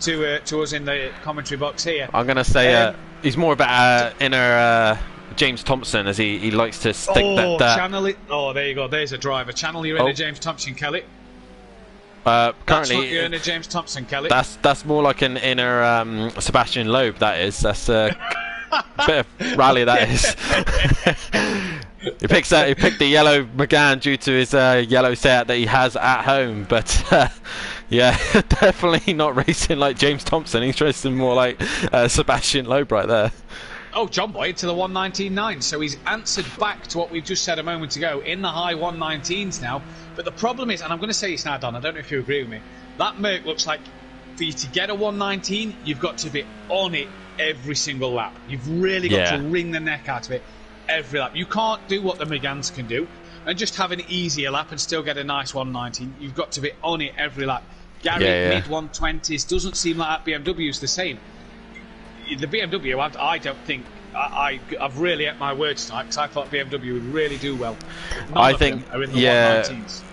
to us in the commentary box here. I'm going to say he's more of an inner James Thompson, as he likes to stick that. Channel it. Oh, there you go. There's a driver. Channel your inner James Thompson, Kelly. Currently, that's not your inner James Thompson, Kelly. That's more like an inner Sebastian Loeb. That is. That's a bit of rally. That is. He picked the yellow Megane due to his yellow Seat that he has at home, but yeah, definitely not racing like James Thompson. He's racing more like Sebastian Loeb right there. Oh, John Boy to the 119.9, so he's answered back to what we've just said a moment ago, in the high 119s now. But the problem is, and I'm going to say this now, Don, I don't know if you agree with me, that Merc looks like for you to get a 119, you've got to be on it every single lap. You've really got to wring the neck out of it every lap. You can't do what the Megans can do and just have an easier lap and still get a nice 119. You've got to be on it every lap. Gary, mid 120s, doesn't seem like that BMW's the same. The BMW, I don't think I've really ate my words tonight, because I thought BMW would really do well. I think,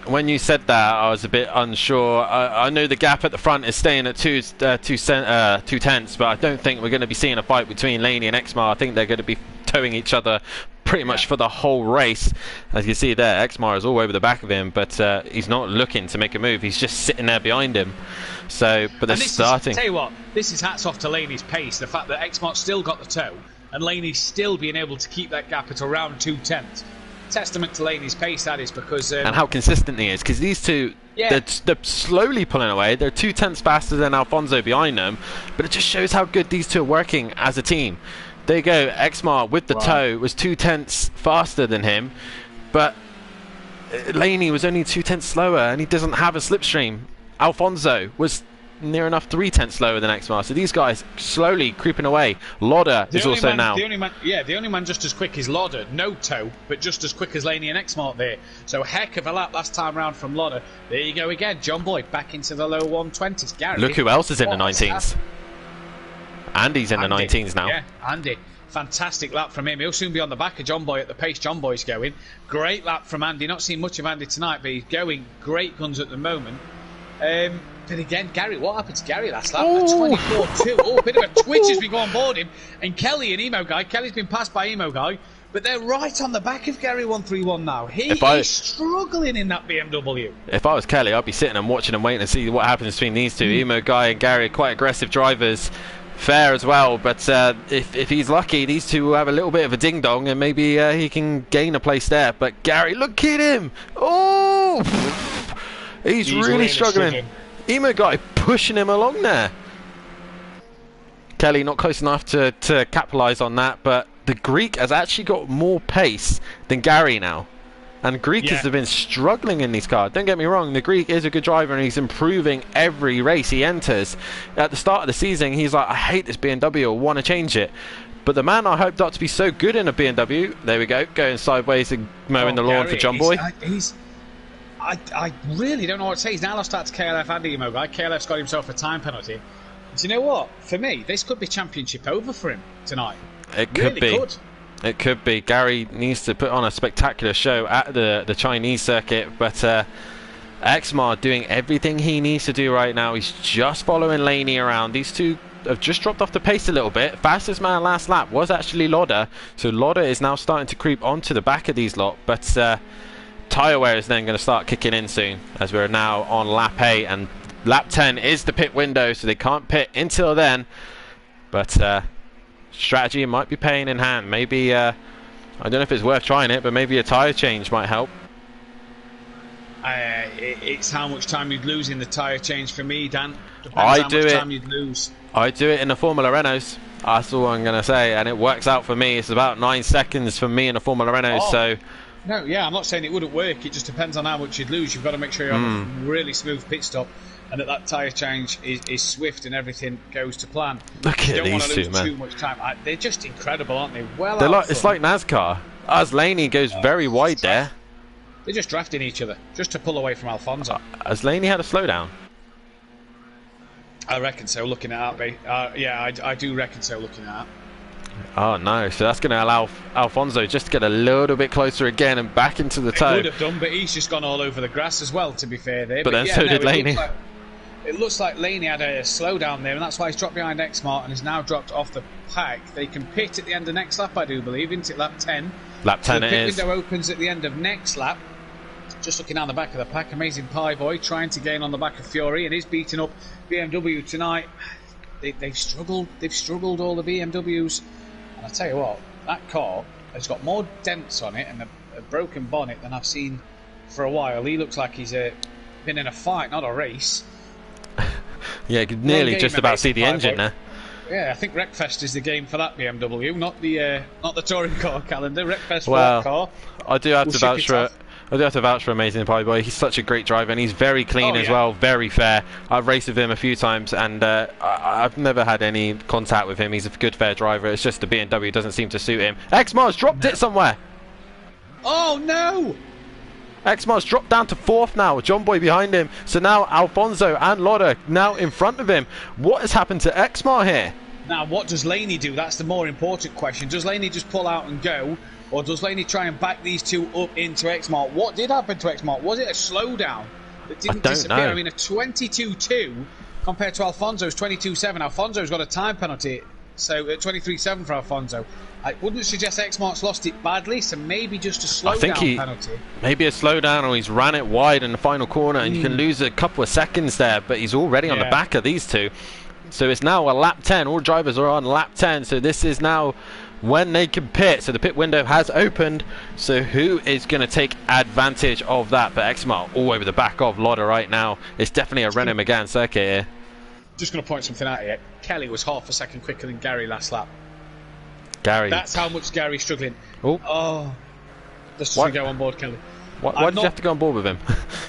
when you said that, I was a bit unsure. I know the gap at the front is staying at two tenths, but I don't think we're going to be seeing a fight between Laney and Exmar. I think they're going to be towing each other pretty much for the whole race. As you see there, Exmar is all over the back of him, but he's not looking to make a move. He's just sitting there behind him. So, but they're starting. Tell you what, this is hats off to Laney's pace. The fact that Exmart's still got the tow and Laney's still being able to keep that gap at around 2 tenths. Testament to Laney's pace, that is, because and how consistent he is, because these two, they're slowly pulling away. They're 2 tenths faster than Alfonso behind them, but it just shows how good these two are working as a team. There you go, Exmar with the tow was 2 tenths faster than him, but Laney was only 2 tenths slower, and he doesn't have a slipstream. Alfonso was near enough 3/10 lower than Exmar. So these guys slowly creeping away. Lauder is also now. The only man just as quick is Lauder. No toe, but just as quick as Laney and Exmart there. So heck of a lap last time round from Lauder. There you go again. John Boyd back into the low 120s. Gary, look who else is in the 19s. Andy's in the 19s now. Yeah, Andy. Fantastic lap from him. He'll soon be on the back of John Boy at the pace John Boy's going. Great lap from Andy. Not seen much of Andy tonight, but he's going great guns at the moment. But again, Gary, what happened to Gary last lap? 24-2. Oh, a bit of a twitch as we go on board him. And Kelly and Emo Guy. Kelly's been passed by Emo Guy. But they're right on the back of Gary 131 now. He is struggling in that BMW. If I was Kelly, I'd be sitting and watching and waiting to see what happens between these two. Emo Guy and Gary are quite aggressive drivers. Fair as well, but if he's lucky, these two will have a little bit of a ding-dong and maybe he can gain a place there. But Gary, look at him! Oh! He's really struggling. Emo Guy pushing him along there. Kelly not close enough to capitalise on that, but the Greek has actually got more pace than Gary now. And Greek has been struggling in these cars. Don't get me wrong, the Greek is a good driver and he's improving every race he enters. At the start of the season, he's like, I hate this BMW, I want to change it. But the man I hoped up to be so good in a BMW, there we go, going sideways and mowing the lawn for John Boy. I really don't know what to say. He's now lost out to KLF and Emo Guy. KLF's got himself a time penalty. Do you know what? For me, this could be championship over for him tonight. It could be. It could be. Gary needs to put on a spectacular show at the Chinese circuit, but Exmar doing everything he needs to do right now. He's just following Laney around. These two have just dropped off the pace a little bit. Fastest man last lap was actually Lauder, so Lauder is now starting to creep onto the back of these lot, but tyre wear is then going to start kicking in soon, as we're now on lap 8, and lap 10 is the pit window, so they can't pit until then. But strategy might be paying in hand. Maybe I don't know if it's worth trying it, but maybe a tyre change might help. It's how much time you'd lose in the tyre change for me, Dan. I do it in the Formula Renaults. That's all I'm going to say, and it works out for me. It's about 9 seconds for me in a Formula Renault. So no, I'm not saying it wouldn't work. It just depends on how much you'd lose. You've got to make sure you have a really smooth pit stop, and that tyre change is swift and everything goes to plan. Look at these two, man. Too much time. They're just incredible, aren't they? It's like NASCAR. As Laney goes very wide there. They're just drafting each other, just to pull away from Alfonso. Has Laney had a slowdown? I reckon so, looking at it. I do reckon so, looking at it. Oh no, so that's going to allow Alfonso just to get a little bit closer again and back into the toe. He would have done, but he's just gone all over the grass as well, to be fair there. But then so did Laney. It looks like Laney had a slowdown there, and that's why he's dropped behind Exmart and is now dropped off the pack. They can pit at the end of next lap, I do believe, isn't it? Lap 10. Lap 10 so it is. The pit window opens at the end of next lap. Just looking down the back of the pack, Amazing Pie Boy trying to gain on the back of Fury, and he's beating up BMW tonight. They've struggled all the BMWs. And I tell you what, that car has got more dents on it and a broken bonnet than I've seen for a while. He looks like he's been in a fight, not a race. Yeah, you could nearly just about see the engine there. Yeah, I think Wreckfest is the game for that BMW, not the touring car calendar. Wreckfest well, car. I do have to vouch for Amazing Pie Boy. He's such a great driver, and he's very clean as well, very fair. I've raced with him a few times, and I've never had any contact with him. He's a good, fair driver. It's just the BMW doesn't seem to suit him. Exmar's dropped it somewhere. Oh no! Exmar's dropped down to 4th now, John Boy behind him. So now Alfonso and Lauder now in front of him. What has happened to Exmar here? Now, what does Laney do? That's the more important question. Does Laney just pull out and go? Or does Laney try and back these two up into Exmart? What did happen to Exmart? Was it a slowdown that didn't disappear? Know. I mean, a 22.2 compared to Alfonso's 22.7. Alfonso's got a time penalty, so 23.7 for Alfonso. I wouldn't suggest Exmart's lost it badly, so maybe just a slowdown penalty. Maybe a slowdown, or he's ran it wide in the final corner, and you can lose a couple of seconds there, but he's already on the back of these two. So it's now a lap 10. All drivers are on lap 10, so this is now when they can pit. So the pit window has opened, so who is going to take advantage of that? But Exmar all over the back of Lauder right now. It's definitely a Renault Megane circuit here. Just going to point something out here. Kelly was half a second quicker than Gary last lap. Gary. That's how much Gary's struggling. Oh. Let's just go on board, Kelly. Why did you have to go on board with him?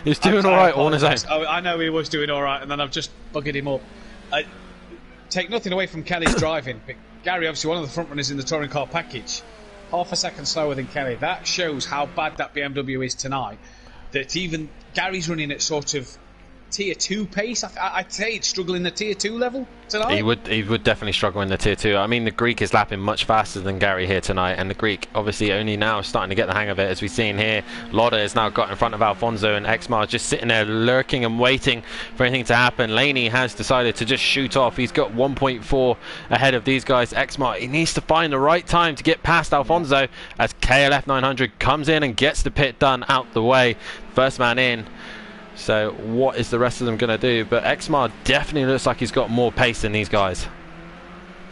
He's doing all right on his own. I know he was doing all right, and then I've just buggered him up. Take nothing away from Kelly's driving, but Gary, obviously one of the front runners in the touring car package, half a second slower than Kelly. That shows how bad that BMW is tonight. That even Gary's running at sort of tier 2 pace. I'd say it's struggling the tier 2 level tonight. He would definitely struggle in the tier 2. I mean, the Greek is lapping much faster than Gary here tonight, and the Greek obviously only now starting to get the hang of it, as we've seen here. Lauda has now got in front of Alfonso, and Exmar is just sitting there lurking and waiting for anything to happen. Laney has decided to just shoot off. He's got 1.4 ahead of these guys. Exmar, he needs to find the right time to get past Alfonso as KLF 900 comes in and gets the pit done out the way. First man in. So what is the rest of them going to do? But Exmar definitely looks like he's got more pace than these guys.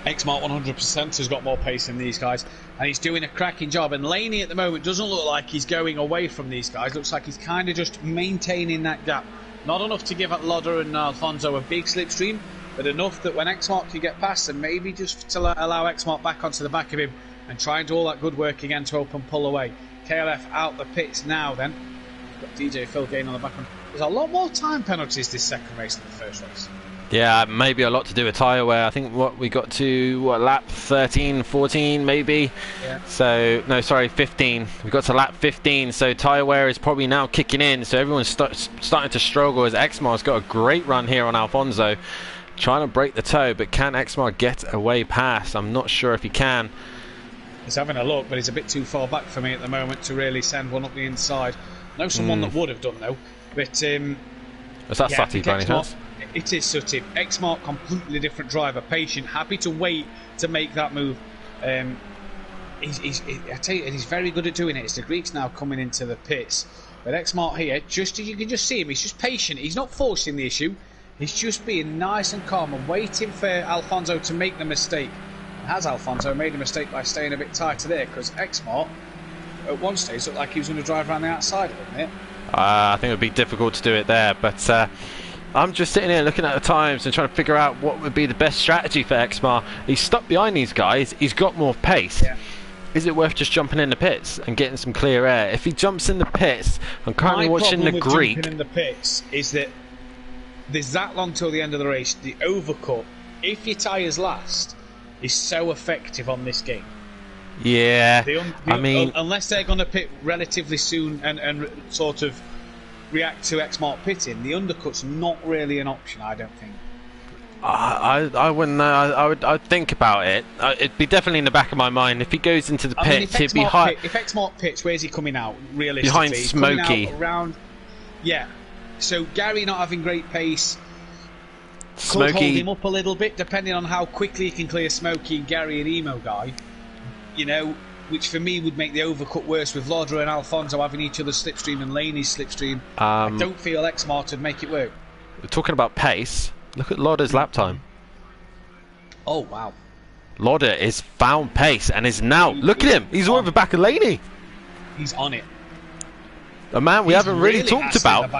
Exmar 100% has got more pace than these guys, and he's doing a cracking job. And Laney at the moment doesn't look like he's going away from these guys. Looks like he's kind of just maintaining that gap. Not enough to give Lauda and Alfonso a big slipstream, but enough that when Exmar can get past them, maybe just to allow Exmar back onto the back of him and try and do all that good work again to open pull away. KLF out the pits now then. Got DJ Phil Gain on the back one. There's a lot more time penalties this second race than the first race. Yeah, maybe a lot to do with tyre wear. I think we got to lap 13, 14 maybe. Yeah. So no, sorry, 15. We got to lap 15. So tyre wear is probably now kicking in. So everyone's starting to struggle as Exmar's got a great run here on Alfonso, trying to break the toe. But can Exmar get away past? I'm not sure if he can. He's having a look, but he's a bit too far back for me at the moment to really send one up the inside. I know someone that would have done though. But is that Sutty by any chance? It is Sutty. Exmar, completely different driver, patient, happy to wait to make that move. I tell you, he's very good at doing it. It's the Greeks now coming into the pits. But Exmar here, you can just see him. He's just patient. He's not forcing the issue. He's just being nice and calm and waiting for Alfonso to make the mistake. And has Alfonso made a mistake by staying a bit tighter there? Because Exmar, at one stage, looked like he was going to drive around the outside of it. I think it would be difficult to do it there, but I'm just sitting here looking at the times and trying to figure out what would be the best strategy for Exmar. He's stuck behind these guys, he's got more pace. Yeah. Is it worth just jumping in the pits and getting some clear air? If he jumps in the pits, I'm currently watching the Greek. Jumping in the pits is that there's that long till the end of the race. The overcut, if your tyres last, is so effective on this game. Yeah, I mean, unless they're going to pit relatively soon and sort of react to Exmar pitting, the undercut's not really an option, I don't think. I wouldn't know. I'd think about it. It'd be definitely in the back of my mind. If he goes into the pits, he'd be high. If Exmar pits, where's he coming out? Realistically, behind Smokey. Around, yeah. So Gary not having great pace. Smokey could hold him up a little bit, depending on how quickly he can clear Smokey and Gary and Emo Guy. You know, which for me would make the overcut worse with Lauda and Alfonso having each other's slipstream and Laney's slipstream. I don't feel Exmar would make it work. We're talking about pace. Look at Lauda's lap time. Oh, wow. Lauda is found pace and is now... Look at him. He's over back of Laney. He's on it. A man we haven't really talked about.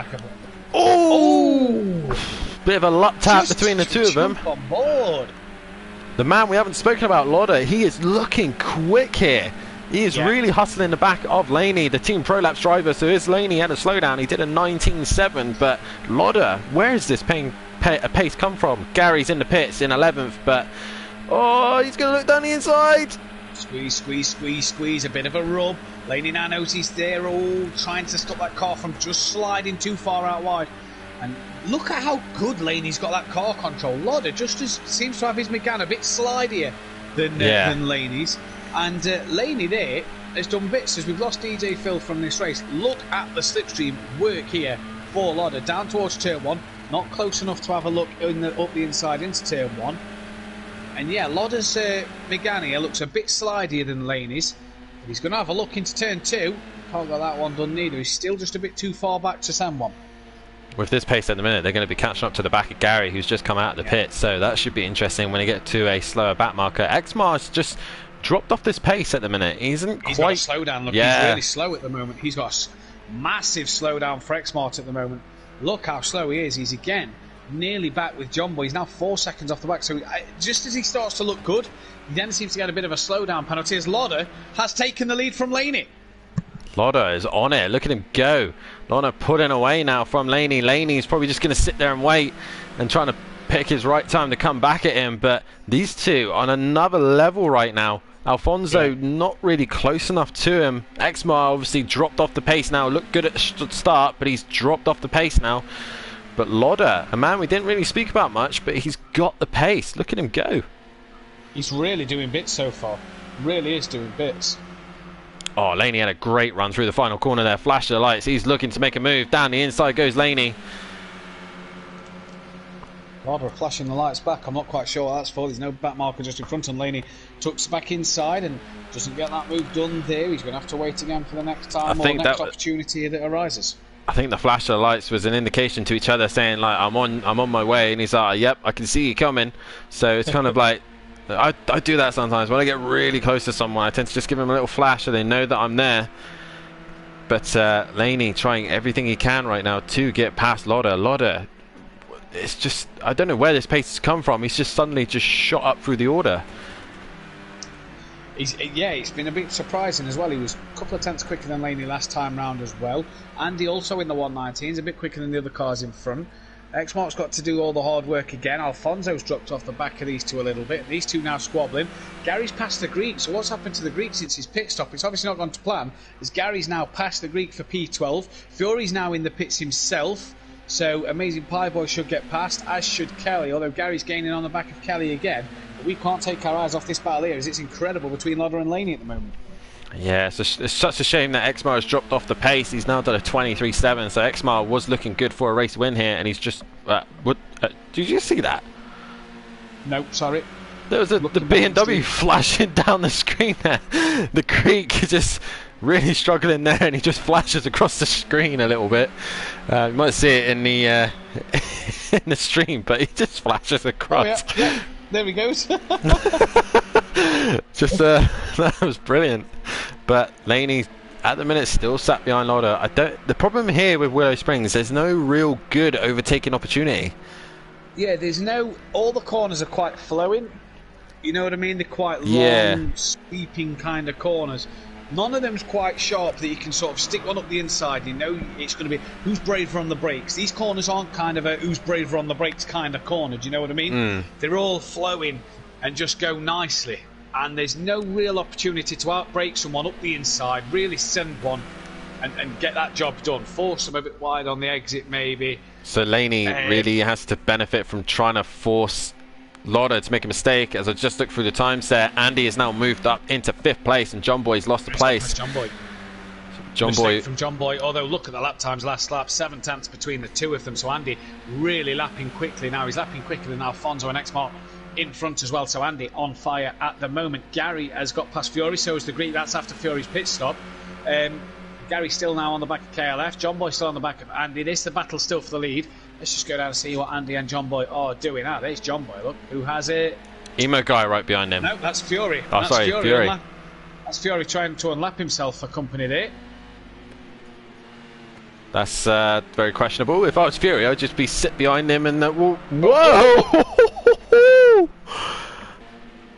Oh! Bit of a luck tap between the two of them. On board. The man we haven't spoken about, Lauda, he is looking quick here. He is really hustling the back of Laney, the Team Prolapse driver. So his Laney had a slowdown. He did a 19.7, but Lauda, where is this pace come from? Gary's in the pits in 11th, but oh, he's going to look down the inside. Squeeze, squeeze, squeeze, squeeze. A bit of a rub. Laney now knows he's there, all trying to stop that car from just sliding too far out wide. And look at how good Laney's got that car control. Lauda just seems to have his Megane a bit slidier than Laney's. And Laney there has done bits as we've lost DJ Phil from this race. Look at the slipstream work here for Lauda. Down towards turn 1. Not close enough to have a look up the inside into turn 1. And yeah, Lauda's Megane here looks a bit slidier than Laney's. But he's going to have a look into turn 2. Can't get that one done neither. He's still just a bit too far back to send one. With this pace at the minute, they're going to be catching up to the back of Gary, who's just come out of the pit. So that should be interesting when they get to a slower back marker. Exmar's just dropped off this pace at the minute. He's got a slowdown. Look, he's really slow at the moment. He's got a massive slowdown for Exmar at the moment. Look how slow he is. He's again nearly back with John Boy. He's now 4 seconds off the back. So just as he starts to look good, he then seems to get a bit of a slowdown penalty as Lauda has taken the lead from Laney. Lauder is on it. Look at him go. Lauder pulling away now from Laney. Laney's probably just going to sit there and wait and trying to pick his right time to come back at him. But these two on another level right now. Alfonso not really close enough to him. Exmar obviously dropped off the pace now. Looked good at the start, but he's dropped off the pace now. But Lauder, a man we didn't really speak about much, but he's got the pace. Look at him go. He's really doing bits so far. Really is doing bits. Oh, Laney had a great run through the final corner there. Flash the lights. He's looking to make a move. Down the inside goes Laney. Lauder flashing the lights back. I'm not quite sure what that's for. There's no back marker just in front, and Laney tucks back inside and doesn't get that move done there. He's going to have to wait again for the next time or next opportunity that arises. I think the flash of the lights was an indication to each other saying, like, I'm on my way, and he's like, yep, I can see you coming. So it's kind of like, I do that sometimes. When I get really close to someone, I tend to just give them a little flash so they know that I'm there. But Laney trying everything he can right now to get past Lauder. Lauder, it's just, I don't know where this pace has come from. He's just suddenly just shot up through the order. It's been a bit surprising as well. He was a couple of tenths quicker than Laney last time round as well. Andy also in the 119s, a bit quicker than the other cars in front. X-Mark's got to do all the hard work again. Alfonso's dropped off the back of these two a little bit. These two now squabbling. Gary's passed the Greek. So what's happened to the Greek since his pit stop? It's obviously not gone to plan. As Gary's now passed the Greek for P12. Fury's now in the pits himself. So Amazing Pie Boy should get past, as should Kelly. Although Gary's gaining on the back of Kelly again. But we can't take our eyes off this battle here, as it's incredible between Lauder and Laney at the moment. Yeah, it's such a shame that Exmar has dropped off the pace. He's now done a 23.7, so Exmar was looking good for a race win here, and he's just... did you see that? No, sorry. There was the BMW flashing down the screen there. The Greek is just really struggling there, and he just flashes across the screen a little bit. You might see it in the in the stream, but he just flashes across. Oh, yeah. There he goes. Just that was brilliant. But Laney at the minute still sat behind Lauder. The problem here with Willow Springs, there's no real good overtaking opportunity. Yeah, there's no. All the corners are quite flowing. You know what I mean? They're quite long, sweeping kind of corners. None of them's quite sharp that you can sort of stick one up the inside. You know it's going to be who's braver on the brakes. These corners aren't kind of a who's braver on the brakes kind of corner. Do you know what I mean? They're all flowing and just go nicely. And there's no real opportunity to outbrake someone up the inside, really send one and get that job done. Force them a bit wide on the exit maybe. So Laney really has to benefit from trying to force Lauder to make a mistake. As I just looked through the times there, Andy has now moved up into 5th place and John Boy's lost the place. John Boy from John Boy, although look at the lap times last lap, 7 tenths between the two of them, so Andy really lapping quickly now. He's lapping quicker than Alfonso and Exmar in front as well, so Andy on fire at the moment. Gary has got past Fury, so is the Greek. That's after Fury's pit stop. Gary's still now on the back of KLF. John Boy still on the back of Andy. This is the battle still for the lead. Let's just go down and see what Andy and John Boy are doing. There's John Boy, look, who has it. Emo guy right behind him. No, that's Fury. Oh, that's sorry, Fury. That's Fury trying to unlap himself for company there. That's very questionable. If I was Fury, I'd just be sit behind him and... whoa!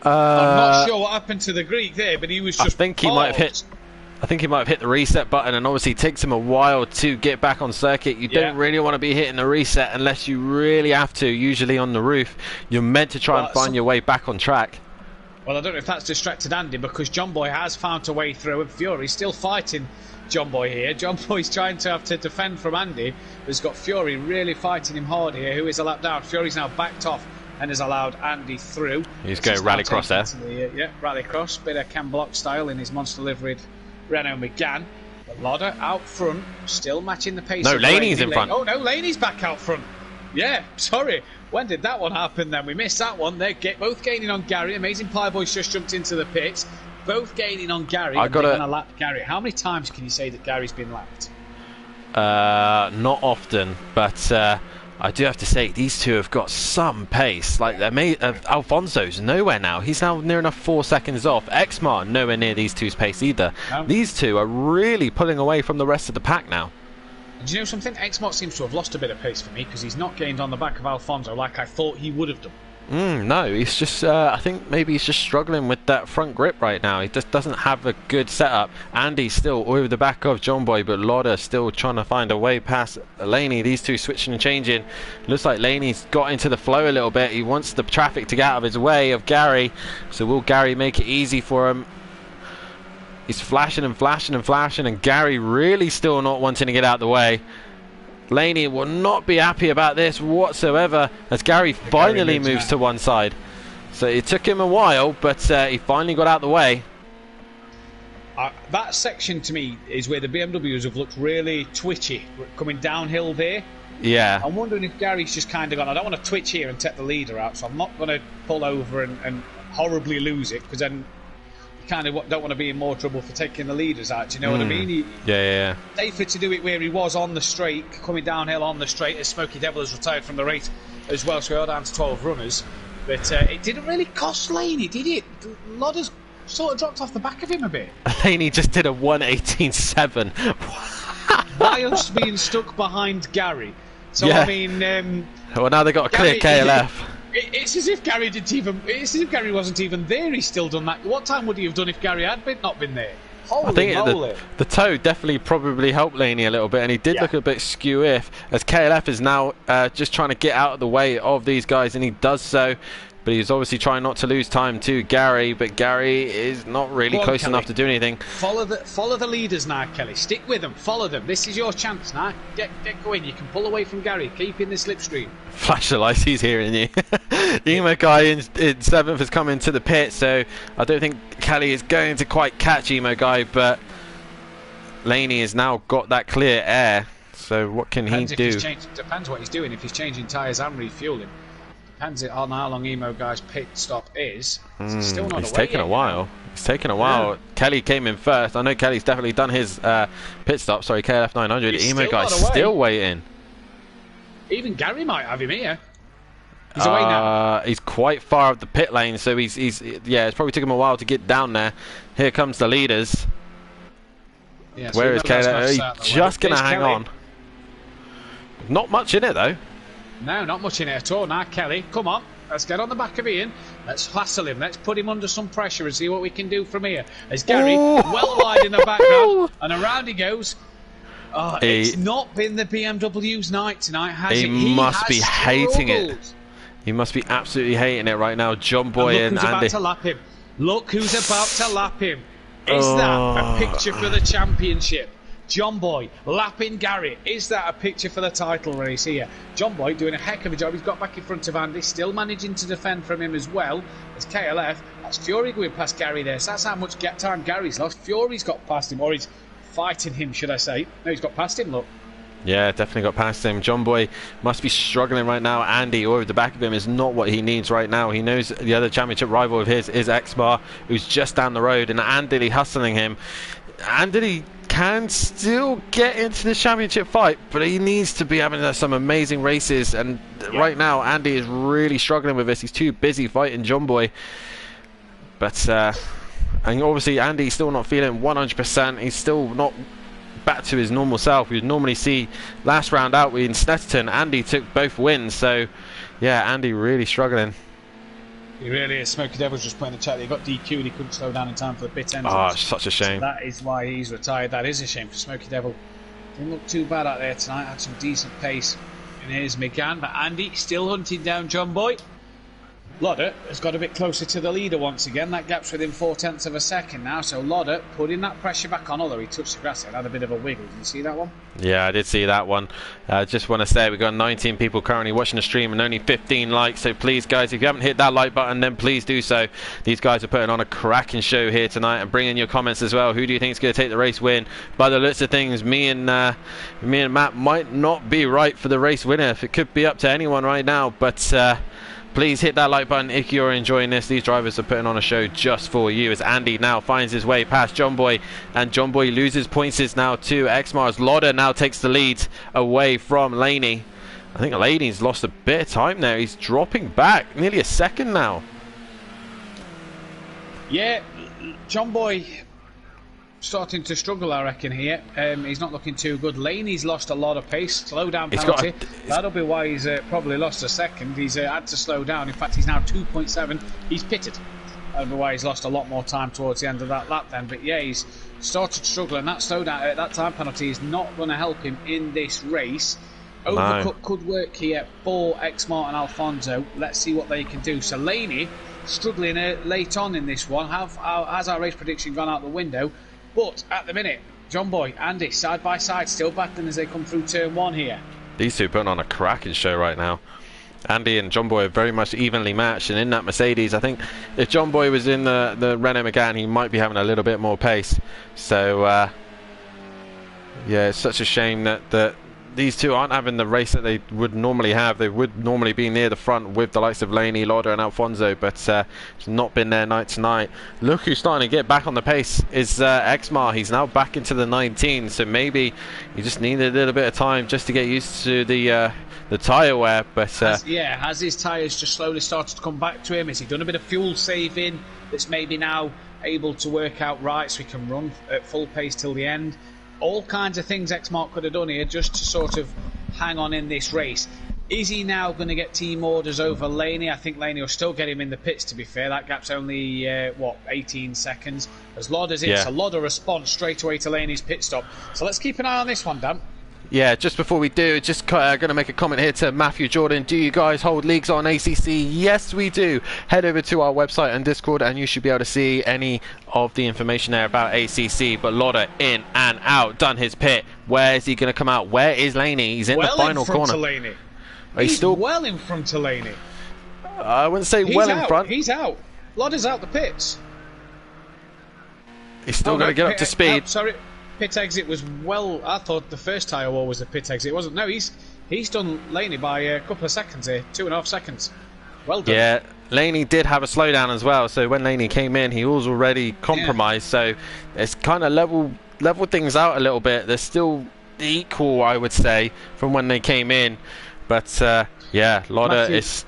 I'm not sure what happened to the Greek there, but he was just... I think he might have hit the reset button, and obviously it takes him a while to get back on circuit. You don't really want to be hitting the reset unless you really have to, usually on the roof. You're meant to try and find your way back on track. Well, I don't know if that's distracted Andy, because John Boy has found a way through, and Fury's still fighting John Boy here. John Boy's trying to have to defend from Andy, who's got Fury really fighting him hard here, who is a lap down. Fury's now backed off and has allowed Andy through. He's going rallycross there. Rallycross, bit of Cam Block style in his monster liveried Renault Megane. But Lauder out front, still matching the pace. No, Laney's in front. Oh no, Laney's back out front. Yeah, sorry. When did that one happen then? We missed that one. They're both gaining on Gary. Amazing Pie Boy's just jumped into the pits. Both gaining on Gary. They're going to lap Gary. How many times can you say that Gary's been lapped? Not often, but I do have to say these two have got some pace. Like Alfonso's nowhere now. He's now near enough 4 seconds off. Exmar nowhere near these two's pace either. No. These two are really pulling away from the rest of the pack now. Do you know something? Exmar seems to have lost a bit of pace for me because he's not gained on the back of Alfonso like I thought he would have done. No, he's just, I think maybe he's just struggling with that front grip right now. He just doesn't have a good setup. Andy's still over the back of John Boy, but Lauder still trying to find a way past Laney. These two switching and changing. Looks like Laney's got into the flow a little bit. He wants the traffic to get out of his way of Gary. So will Gary make it easy for him? He's flashing and flashing and flashing, and Gary really still not wanting to get out of the way. Laney will not be happy about this whatsoever as Gary finally moves to one side. So it took him a while, but he finally got out of the way. That section to me is where the BMWs have looked really twitchy, coming downhill there. Yeah. I'm wondering if Gary's just kind of gone, I don't want to twitch here and take the leader out, so I'm not going to pull over and horribly lose it, because then kind of don't want to be in more trouble for taking the leaders out. Do you know what I mean? Yeah. Safer to do it where he was on the straight, coming downhill on the straight, as Smokey Devil has retired from the race as well, so we are down to 12 runners. But it didn't really cost Laney, did it? Lodders sort of dropped off the back of him a bit. Laney just did a 1:18.7 whilst being stuck behind Gary. So yeah. I mean, well, now they got a clear KLF. It's as if Gary didn't even. It's as if Gary wasn't even there. He's still done that. What time would he have done if Gary had not been there? Holy I think moly. The toe definitely probably helped Laney a little bit, and he did look a bit skew-if as KLF is now just trying to get out of the way of these guys, and he does so. But he's obviously trying not to lose time to Gary, but Gary is not really close enough to do anything. Follow the leaders now, Kelly. Stick with them. Follow them. This is your chance now. Get going. You can pull away from Gary. Keep in the slipstream. Flash the lights. He's hearing you. Emo guy in 7th has come into the pit, so I don't think Kelly is going to quite catch Emo guy, but Laney has now got that clear air. So what can he do? Depends what he's doing. If he's changing tyres and refueling. Depends on how long Emo guy's pit stop is. It's still not He's taken a while. It's taken a while. Yeah. Kelly came in first. I know Kelly's definitely done his pit stop. Sorry, KLF 900. Emo guy's still waiting. Even Gary might have him here. He's away now. He's quite far up the pit lane, so he's it's probably took him a while to get down there. Here comes the leaders. Yeah, so where is KLF? He's just going to hang on. Not much in it though. No, not much in it at all. Now, Kelly, come on. Let's get on the back of Ian. Let's hassle him. Let's put him under some pressure and see what we can do from here. As Gary, well wide in the background, and around he goes. Oh, it's not been the BMW's night tonight, has it? He must be hating it. He must be absolutely hating it right now. John Boy and Andy. About to lap him. Look who's about to lap him. Is that a picture for the championship? John Boy lapping Gary. Is that a picture for the title race here? John Boy doing a heck of a job. He's got back in front of Andy, still managing to defend from him as well as KLF. That's Fury going past Gary there. So that's how much time Gary's lost. Fury's got past him, or he's fighting him, should I say. No, he's got past him, look. Yeah, definitely got past him. John Boy must be struggling right now. Andy, over the back of him, is not what he needs right now. He knows the other championship rival of his is X-Bar, who's just down the road, and Andy hustling him. Andy can still get into the championship fight, but he needs to be having some amazing races, and right now Andy is really struggling with this. He's too busy fighting John Boy, but and obviously Andy's still not feeling 100%. He's still not back to his normal self. We'd normally see last round out in Snetterton, Andy took both wins, so yeah, Andy really struggling. He really is. Smokey Devil's just putting in the chat that he got DQ'd and he couldn't slow down in time for the pit end. Oh, such a shame. So that is why he's retired. That is a shame for Smokey Devil. Didn't look too bad out there tonight. Had some decent pace. And here's McGann, but Andy still hunting down John Boy. Lodder has got a bit closer to the leader once again. That gap's within 0.4 of a second now. So Lodder putting that pressure back on, although he touched the grass and had a bit of a wiggle. Did you see that one? Yeah, I did see that one. Just want to say we've got 19 people currently watching the stream and only 15 likes. So please, guys, if you haven't hit that like button, then please do so. These guys are putting on a cracking show here tonight, and bring in your comments as well. Who do you think is going to take the race win? By the looks of things, me and Matt might not be right for the race winner. It could be up to anyone right now, but please hit that like button if you're enjoying this. These drivers are putting on a show just for you, as Andy now finds his way past John Boy, and John Boy loses points now to X-Mars. Lodder now takes the lead away from Laney. I think Laney's lost a bit of time there. He's dropping back nearly a second now. Yeah, John Boy starting to struggle, I reckon, here. He's not looking too good. Laney's lost a lot of pace. Slow down He's penalty. That'll be why he's probably lost a second. He's had to slow down. In fact, he's now 2.7. He's pitted. Otherwise, he's lost a lot more time towards the end of that lap then. But yeah, he's started to struggle, and that slowdown, that time penalty is not going to help him in this race. Overcut could work here for Exmart and Alfonso. Let's see what they can do. So Laney struggling late on in this one. Has our race prediction gone out the window? But at the minute, John Boy, Andy, side by side, still battling as they come through turn 1 here. These two putting on a cracking show right now. Andy and John Boy are very much evenly matched, and in that Mercedes, I think if John Boy was in the Renault Megane, he might be having a little bit more pace. So, yeah, it's such a shame that these two aren't having the race that they would normally have. They would normally be near the front with the likes of Laney, Lauda and Alfonso, but it's not been their night tonight. Look who's starting to get back on the pace is Exmar. He's now back into the 19, so maybe he just needed a little bit of time just to get used to the tyre wear. But has his tyres just slowly started to come back to him? Has he done a bit of fuel saving that's maybe now able to work out right so he can run at full pace till the end? All kinds of things Exmart could have done here just to sort of hang on in this race. Is he now going to get team orders over Laney? I think Laney will still get him in the pits, to be fair. That gap's only, 18 seconds. As Lauda's in, so Lauda responds straight away to Laney's pit stop. So let's keep an eye on this one, Dan. Yeah, just before we do, just going to make a comment here to Matthew Jordan. Do you guys hold leagues on ACC? Yes, we do. Head over to our website and Discord, and you should be able to see any of the information there about ACC. But Lauda in and out, done his pit. Where is he going to come out? Where is Laney? He's in the final corner. He's still well in front of Laney. I wouldn't say in front. He's out. Lauda's out the pits. He's still going to get up to speed. Sorry. Pit exit was I thought the first tyre wall was the pit exit. It wasn't. No, he's done Laney by a couple of seconds here. 2.5 seconds. Well done. Yeah, Laney did have a slowdown as well. So when Laney came in, he was already compromised. Yeah. So it's kind of level things out a little bit. They're still equal, I would say, from when they came in. But yeah, Lauda is...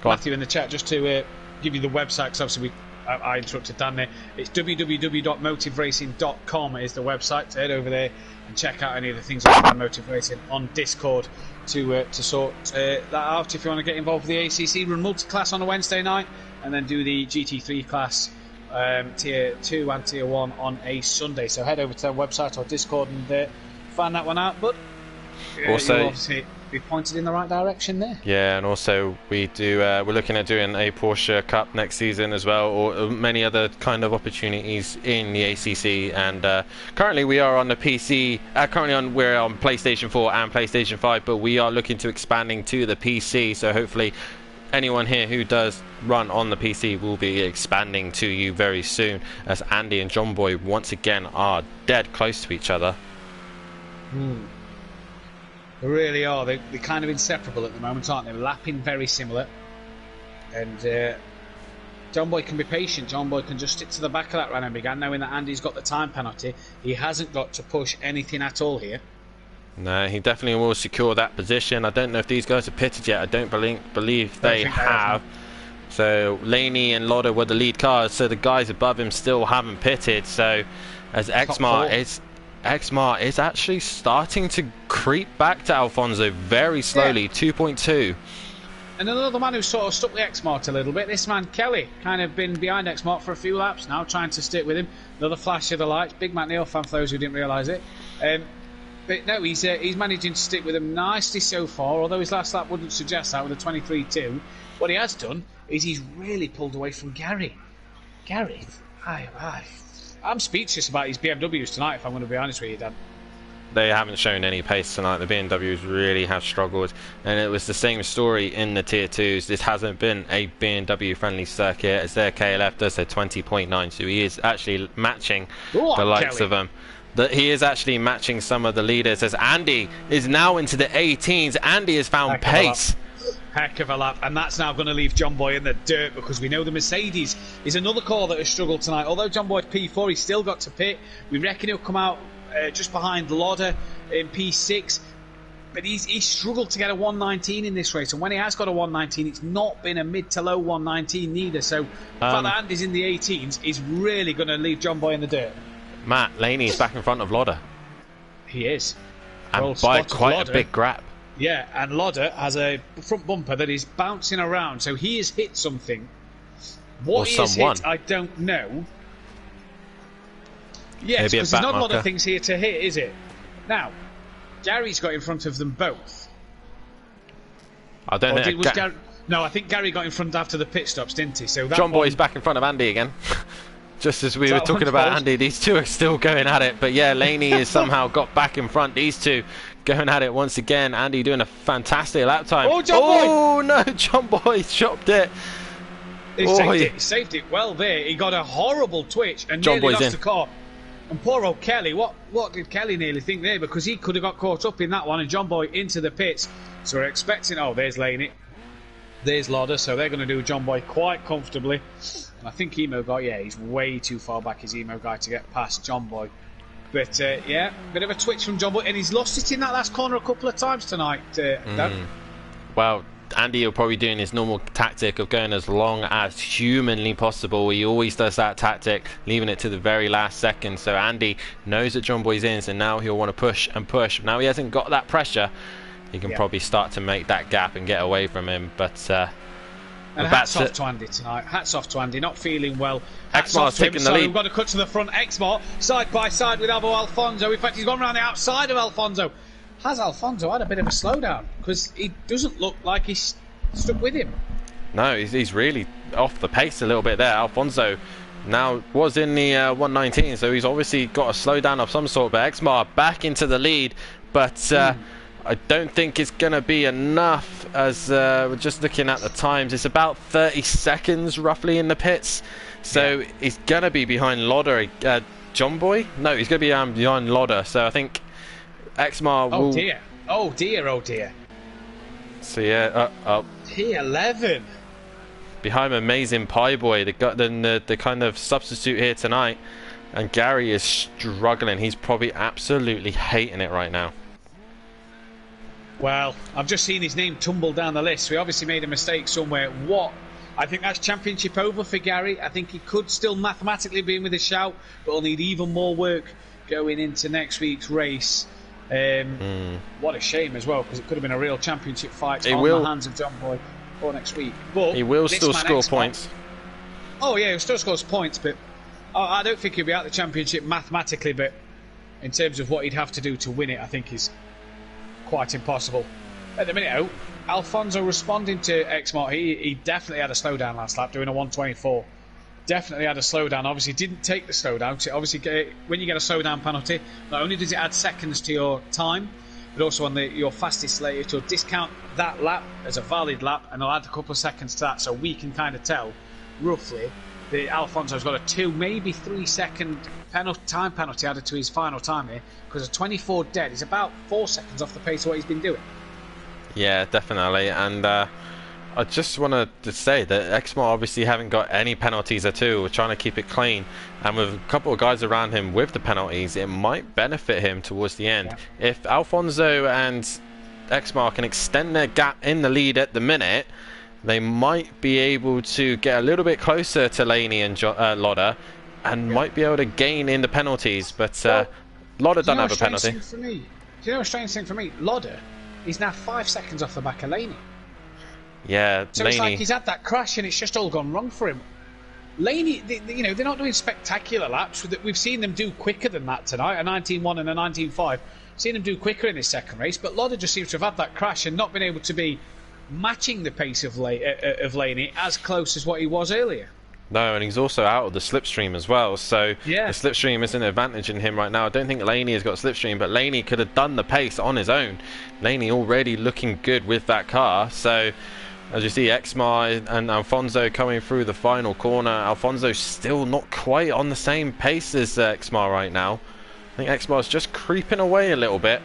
Matthew in the chat, just to give you the website, because obviously I interrupted Dan there. It's www.motiveracing.com is the website. So head over there and check out any of the things on Motive Racing on Discord to sort that out if you want to get involved with the ACC. Run multi-class on a Wednesday night and then do the GT3 class Tier 2 and Tier 1 on a Sunday. So head over to their website or Discord and find that one out. But also, you'll obviously be pointed in the right direction there. Yeah, and also we're looking at doing a Porsche Cup next season as well, or many other kind of opportunities in the ACC. And currently we are on the PC. We're on PlayStation 4 and PlayStation 5, but we are looking to expanding to the PC. So hopefully, anyone here who does run on the PC will be expanding to you very soon, as Andy and John Boy once again are dead close to each other. They really are. They're kind of inseparable at the moment, aren't they? Lapping very similar. And John Boy can be patient. John Boy can just stick to the back of that Renault Megane, knowing that Andy's got the time penalty. He hasn't got to push anything at all here. No, he definitely will secure that position. I don't know if these guys are pitted yet. I don't believe they have. So Laney and Lauda were the lead cars, so the guys above him still haven't pitted. So as Exmart is actually starting to creep back to Alfonso very slowly, 2.2. And another man who sort of stuck with Exmart a little bit, this man Kelly, kind of been behind Exmart for a few laps now, trying to stick with him. Another flash of the lights. Big Matt Neal fan for those who didn't realise it. But no, he's managing to stick with him nicely so far, although his last lap wouldn't suggest that with a 23.2. What he has done is he's really pulled away from Gary. Gary, I'm speechless about his BMWs tonight, if I'm going to be honest with you, Dan. They haven't shown any pace tonight. The BMWs really have struggled, and it was the same story in the Tier 2s. This hasn't been a BMW friendly circuit, as their KLF does their 20.9, so he is actually matching the likes of them. He is actually matching some of the leaders, as Andy is now into the 18s. Andy has found pace. Heck of a lap, and that's now going to leave John Boy in the dirt, because we know the Mercedes is another car that has struggled tonight. Although John Boy's P4, he's still got to pit. We reckon he'll come out just behind Lauda in P6, but he's struggled to get a 119 in this race, and when he has got a 119, it's not been a mid to low 119 neither. So the fact that Andy's in the 18s is really going to leave John Boy in the dirt. Matt, Laney's back in front of Lauder. He is. And Well by spotted, quite Lauder. a big gap. Yeah, and Lauder has a front bumper that is bouncing around, so he has hit something. What Or he has someone. hit, I don't know. Yes, Maybe a because there's not a lot back of things here to hit, is it? Now, Gary's got in front of them both. I don't Or think... was Gary... No, I think Gary got in front after the pit stops, didn't he? So that John Boy's one... back in front of Andy again. Just as we were that talking one's about false? Andy, these two are still going at it. But yeah, Laney has somehow got back in front. These two going at it once again. Andy doing a fantastic lap time. Oh, John Boy! Oh, no, John Boy chopped it. He Oh, saved he- it. He saved it well there. He got a horrible twitch and John nearly Boy's lost in. the car. And poor old Kelly, what did Kelly nearly think there? Because he could have got caught up in that one, and John Boy into the pits. So we're expecting... Oh, there's Laney. There's Lauder, so they're going to do John Boy quite comfortably. And I think Emo Guy, yeah, he's way too far back, his Emo Guy, to get past John Boy. But, yeah, bit of a twitch from John Boy, and he's lost it in that last corner a couple of times tonight, Dan. Well, Andy will probably doing his normal tactic of going as long as humanly possible. He always does that tactic, leaving it to the very last second. So Andy knows that John Boy's in, so now he'll want to push and push. Now he hasn't got that pressure. He can probably start to make that gap and get away from him. But And hats off to Andy tonight. Hats off to Andy, not feeling well. Hats Exmar's off to him. taking the So lead. we've got to cut to the front. Exmar side by side with Alvo Alfonso. In fact, he's gone around the outside of Alfonso. Has Alfonso had a bit of a slowdown? Because he doesn't look like he's stuck with him. no, he's really off the pace a little bit there. Alfonso now was in the 119, so he's obviously got a slowdown of some sort. But Exmar back into the lead, but I don't think it's going to be enough, as we're just looking at the times. It's about 30 seconds roughly in the pits, so he's going to be behind Lauder. John Boy? No, he's going to be behind Lauder, so I think Exmar will... Oh dear. Oh dear, oh dear. So yeah, P11. behind Amazing Pie Boy, the kind of substitute here tonight, and Gary is struggling. He's probably absolutely hating it right now. Well, I've just seen his name tumble down the list. We obviously made a mistake somewhere. What? I think that's championship over for Gary. I think he could still mathematically be in with a shout, but he'll need even more work going into next week's race. What a shame as well, because it could have been a real championship fight on the hands of John Boy for next week. But He will this still man score Exmar- points. Oh yeah, he still scores points, but I don't think he'll be at the championship mathematically. But in terms of what he'd have to do to win it, I think is quite impossible. At the minute, though, Alfonso responding to Exmar, he definitely had a slowdown last lap, doing a 124. Definitely had a slowdown. Obviously, didn't take the slowdown. So obviously, when you get a slowdown penalty, not only does it add seconds to your time, but also on your fastest lap, it'll discount that lap as a valid lap, and it'll add a couple of seconds to that, so we can kind of tell roughly that Alfonso's got a 2, maybe 3 second time penalty added to his final time here, because a 24 dead is about 4 seconds off the pace of what he's been doing. Yeah, definitely. And I just wanted to say that Exmar obviously haven't got any penalties at all. We're trying to keep it clean, and with a couple of guys around him with the penalties, it might benefit him towards the end. Yeah. If Alfonso and Exmar can extend their gap in the lead at the minute, they might be able to get a little bit closer to Laney and Lauder, and might be able to gain in the penalties. But Lauder doesn't have a penalty. Do you know a strange thing for me? Lauder, he's now 5 seconds off the back of Laney. Yeah, so Laney. It's like he's had that crash and it's just all gone wrong for him. Laney, they're not doing spectacular laps. We've seen them do quicker than that tonight, a 19.1 and a 19.5. Seen them do quicker in this second race, but Lauder just seems to have had that crash and not been able to be matching the pace of Laney as close as what he was earlier. No, and he's also out of the slipstream as well, so yeah. The slipstream is an advantage in him right now. I don't think Laney has got slipstream, but Laney could have done the pace on his own. Laney already looking good with that car, so as you see Exmar and Alfonso coming through the final corner. Alfonso still not quite on the same pace as Exmar right now. I think Exmar's just creeping away a little bit.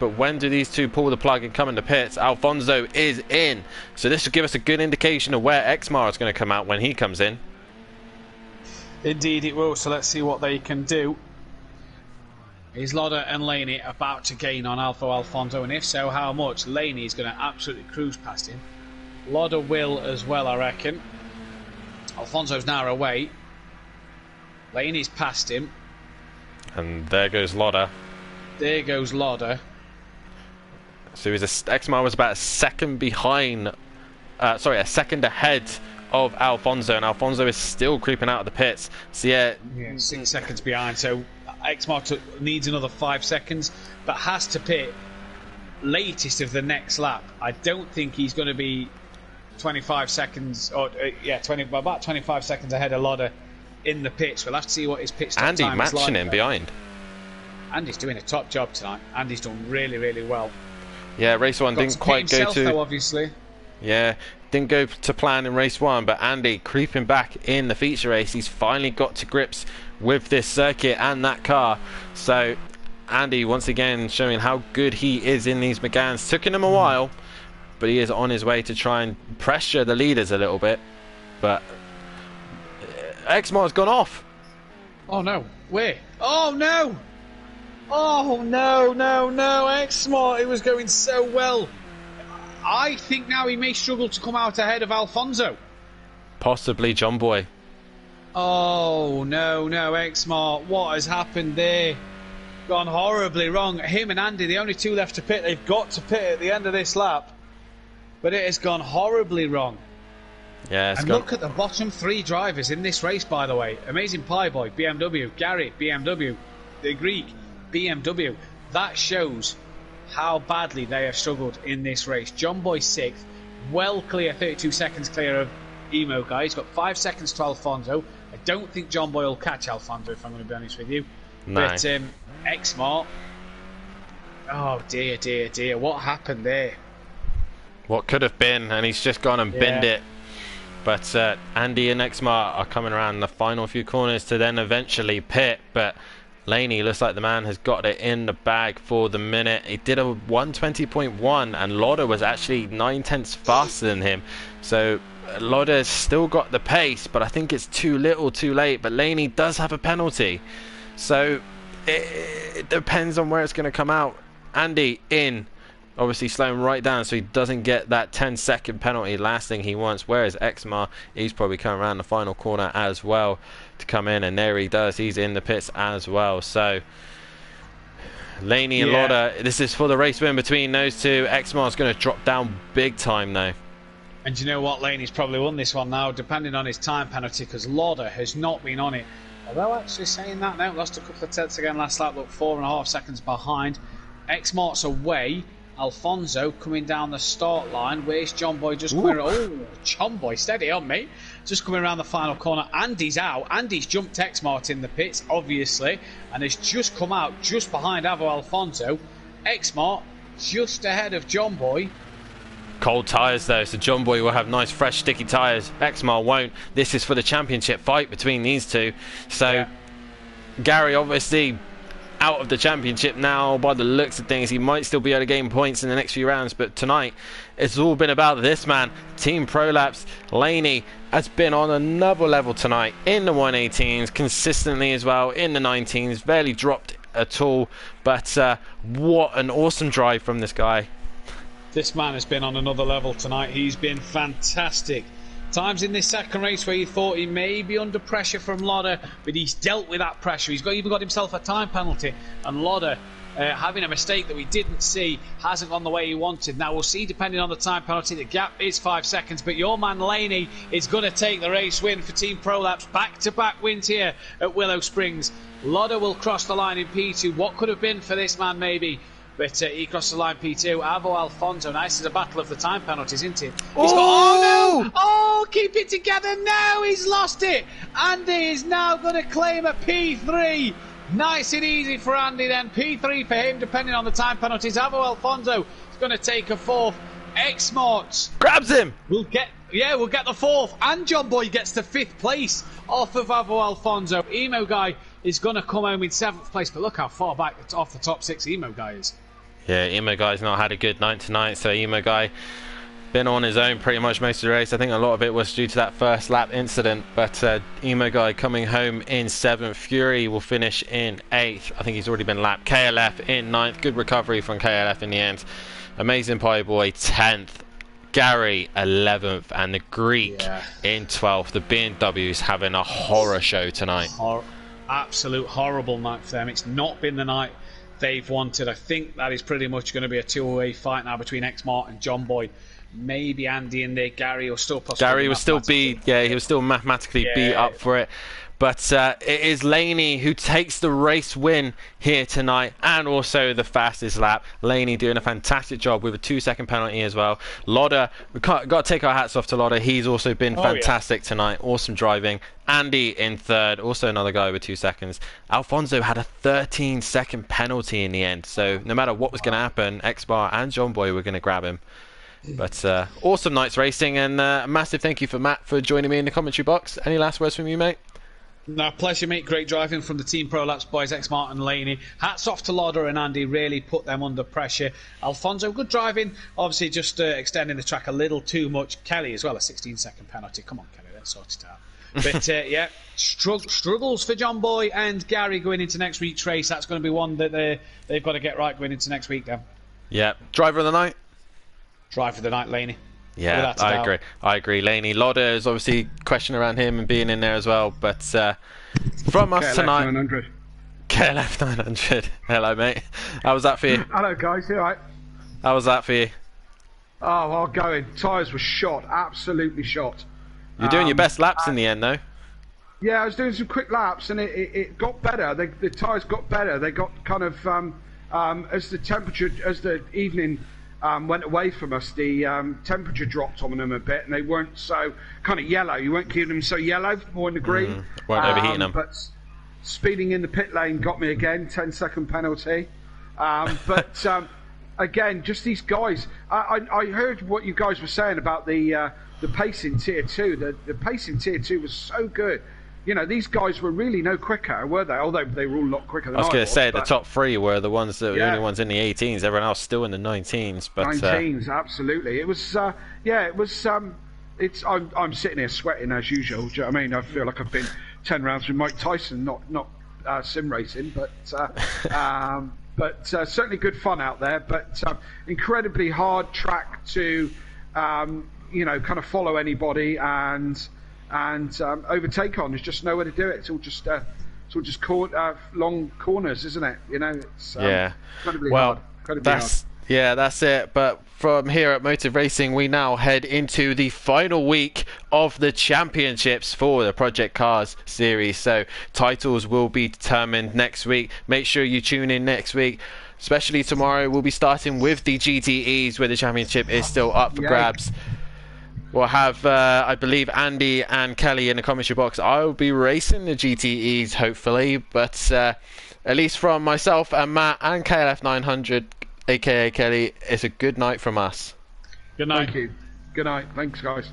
But when do these two pull the plug and come into pits? Alfonso is in. So this will give us a good indication of where Exmar is going to come out when he comes in. Indeed it will, so let's see what they can do. Is Lauder and Laney about to gain on Alfonso? And if so, how much? Laney is going to absolutely cruise past him. Lauder will as well, I reckon. Alfonso's now away. Laney's past him. And there goes Lauda. There goes Lauda. So Exmar was about a second behind, sorry, a second ahead of Alfonso, and Alfonso is still creeping out of the pits. So yeah, 6 seconds behind. So Exmar needs another 5 seconds, but has to pit latest of the next lap. I don't think he's going to be 25 seconds, or about 25 seconds ahead of Lauda in the pits. We'll have to see what his pit stop Andy time is like. matching him behind. Andy's doing a top job tonight. Andy's done really, really well. Yeah, race one didn't quite go to. Though, obviously. Yeah, didn't go to plan in race one, but Andy creeping back in the feature race. He's finally got to grips with this circuit and that car. So Andy once again showing how good he is in these Meganes. Took him a while, but he is on his way to try and pressure the leaders a little bit. But Exmar's gone off. Oh no, where? Oh no! Oh no, Exmar, it was going so well. I think now he may struggle to come out ahead of Alfonso. Possibly John Boy. Oh no, Exmar, what has happened there? Gone horribly wrong. Him and Andy, the only two left to pit. They've got to pit at the end of this lap. But it has gone horribly wrong. Yeah, and look at the bottom 3 drivers in this race, by the way. Amazing Pie Boy, BMW. Gary, BMW. The Greek, BMW. That shows how badly they have struggled in this race. John Boy 6th, well clear, 32 seconds clear of Emo Guy. He's got 5 seconds to Alfonso. I don't think John Boy will catch Alfonso, if I'm going to be honest with you. No. But Exmar, oh dear, what happened there? What could have been, and he's just gone and binned it. But Andy and Exmar are coming around the final few corners to then eventually pit. But Laney looks like the man has got it in the bag for the minute. He did a 120.1, and Lauda was actually 9/10 faster than him. So Lauda's still got the pace, but I think it's too little too late. But Laney does have a penalty. So it depends on where it's going to come out. Andy in, obviously slowing right down so he doesn't get that 10-second penalty, last thing he wants. Whereas Exmar, he's probably coming around the final corner as well to come in, and there he does. He's in the pits as well. So Laney and Lauda, this is for the race win between those two. Exmar's going to drop down big time though. And you know what? Laney's probably won this one now, depending on his time penalty, because Lauda has not been on it. Although actually saying that now, lost a couple of tenths again last lap, look, 4.5 seconds behind. Exmar's away. Alfonso coming down the start line. Where's John Boy just coming? Oh, John Boy, steady on, mate. Just coming around the final corner. Andy's out. Andy's jumped Exmar in the pits, obviously, and has just come out just behind Avo Alfonso. Exmar just ahead of John Boy. Cold tyres though, so John Boy will have nice fresh sticky tyres. Exmar won't. This is for the championship fight between these two. So Gary obviously out of the championship now by the looks of things. He might still be able to gain points in the next few rounds, but tonight it's all been about this man. Team Prolapse. Laney has been on another level tonight in the 118s, consistently as well in the 19s, barely dropped at all. But what an awesome drive from this guy. This man has been on another level tonight. He's been fantastic. Times in this second race where you thought he may be under pressure from Lauda, but he's dealt with that pressure. He's even got himself a time penalty, and Lauda having a mistake that we didn't see hasn't gone the way he wanted. Now we'll see, depending on the time penalty, the gap is 5 seconds, but your man Laney is going to take the race win for Team Prolapse. Back-to-back wins here at Willow Springs. Lauda will cross the line in P2. What could have been for this man maybe? But he crossed the line P2. Avo Alfonso, nice as a battle of the time penalties, isn't it? He's got, oh no! Oh, keep it together now! He's lost it! Andy is now going to claim a P3. Nice and easy for Andy then. P3 for him, depending on the time penalties. Avo Alfonso is going to take a 4th. Exmart grabs him! We'll get the 4th. And John Boy gets to 5th place off of Avo Alfonso. Emo Guy is going to come home in 7th place, but look how far back off the top 6 Emo Guy is. Yeah, Emo Guy's not had a good night tonight, so Emo Guy been on his own pretty much most of the race. I think a lot of it was due to that first lap incident, but Emo Guy coming home in 7th. Fury will finish in 8th. I think he's already been lapped. KLF in 9th. Good recovery from KLF in the end. Amazing Pie Boy 10th. Gary 11th, and the Greek in 12th. The BMW's having a horror show tonight. absolute horrible night for them. It's not been the night they've wanted. I think that is pretty much going to be a two-way fight now between X-Mart and John Boy. Maybe Andy in there. Gary will still possibly. Gary was still beat. Yeah, he was still mathematically beat up for it. But it is Laney who takes the race win here tonight, and also the fastest lap. Laney doing a fantastic job with a 2-second penalty as well. Lauder, we got to take our hats off to Lauder. He's also been fantastic tonight. Awesome driving. Andy in third, also another guy with 2 seconds. Alfonso had a 13-second penalty in the end. So no matter what was going to happen, X-Bar and John Boy were going to grab him. But awesome nights racing, and a massive thank you for Matt for joining me in the commentary box. Any last words from you, mate? No, pleasure, mate. Great driving from the Team Pro Laps boys, X-Mart and Laney. Hats off to Lauder and Andy, really put them under pressure. Alfonso, good driving. Obviously, just extending the track a little too much. Kelly as well, a 16-second penalty. Come on, Kelly, let's sort it out. But yeah, struggles for John Boy and Gary going into next week's race. That's going to be one that they've got to get right going into next week, then. Yeah. Driver of the night? Driver of the night, Laney. Yeah, I agree. Laney. Lauder is obviously question around him and being in there as well. But from us tonight, KLF 900. Hello, mate. How was that for you? Hello, guys. You all right? How was that for you? Oh, well, going. Tyres were shot. Absolutely shot. You're doing your best laps in the end, though. Yeah, I was doing some quick laps, and it got better. The tyres got better. They got kind of as the evening went away from us, the temperature dropped on them a bit, and they weren't so kind of yellow. You weren't keeping them so yellow, more in the green. Weren't overheating them. But speeding in the pit lane got me again, 10-second penalty. But again, just these guys. I heard what you guys were saying about the pace in Tier 2. The pace in Tier 2 was so good. You know, these guys were really no quicker, were they? Although they were all a lot quicker than I was. Going to say, the top three were the ones that were the only ones in the 18s. Everyone else still in the 19s. But 19s, absolutely. It was, it was. I'm sitting here sweating as usual. Do you know what I mean? I feel like I've been 10 rounds with Mike Tyson, not sim racing, but certainly good fun out there. But incredibly hard track to, kind of follow anybody and overtake on. There's just nowhere to do it. It's all just long corners, isn't it? You know, it's incredibly hard. That's it. But from here at Motive Racing, we now head into the final week of the championships for the Project Cars series. So titles will be determined next week. Make sure you tune in next week. Especially tomorrow, we'll be starting with the GTEs, where the championship is still up for grabs. We'll have, I believe, Andy and Kelly in the commentary box. I'll be racing the GTEs, hopefully. But at least from myself and Matt and KLF 900, a.k.a. Kelly, it's a good night from us. Good night. Thank you. Good night. Thanks, guys.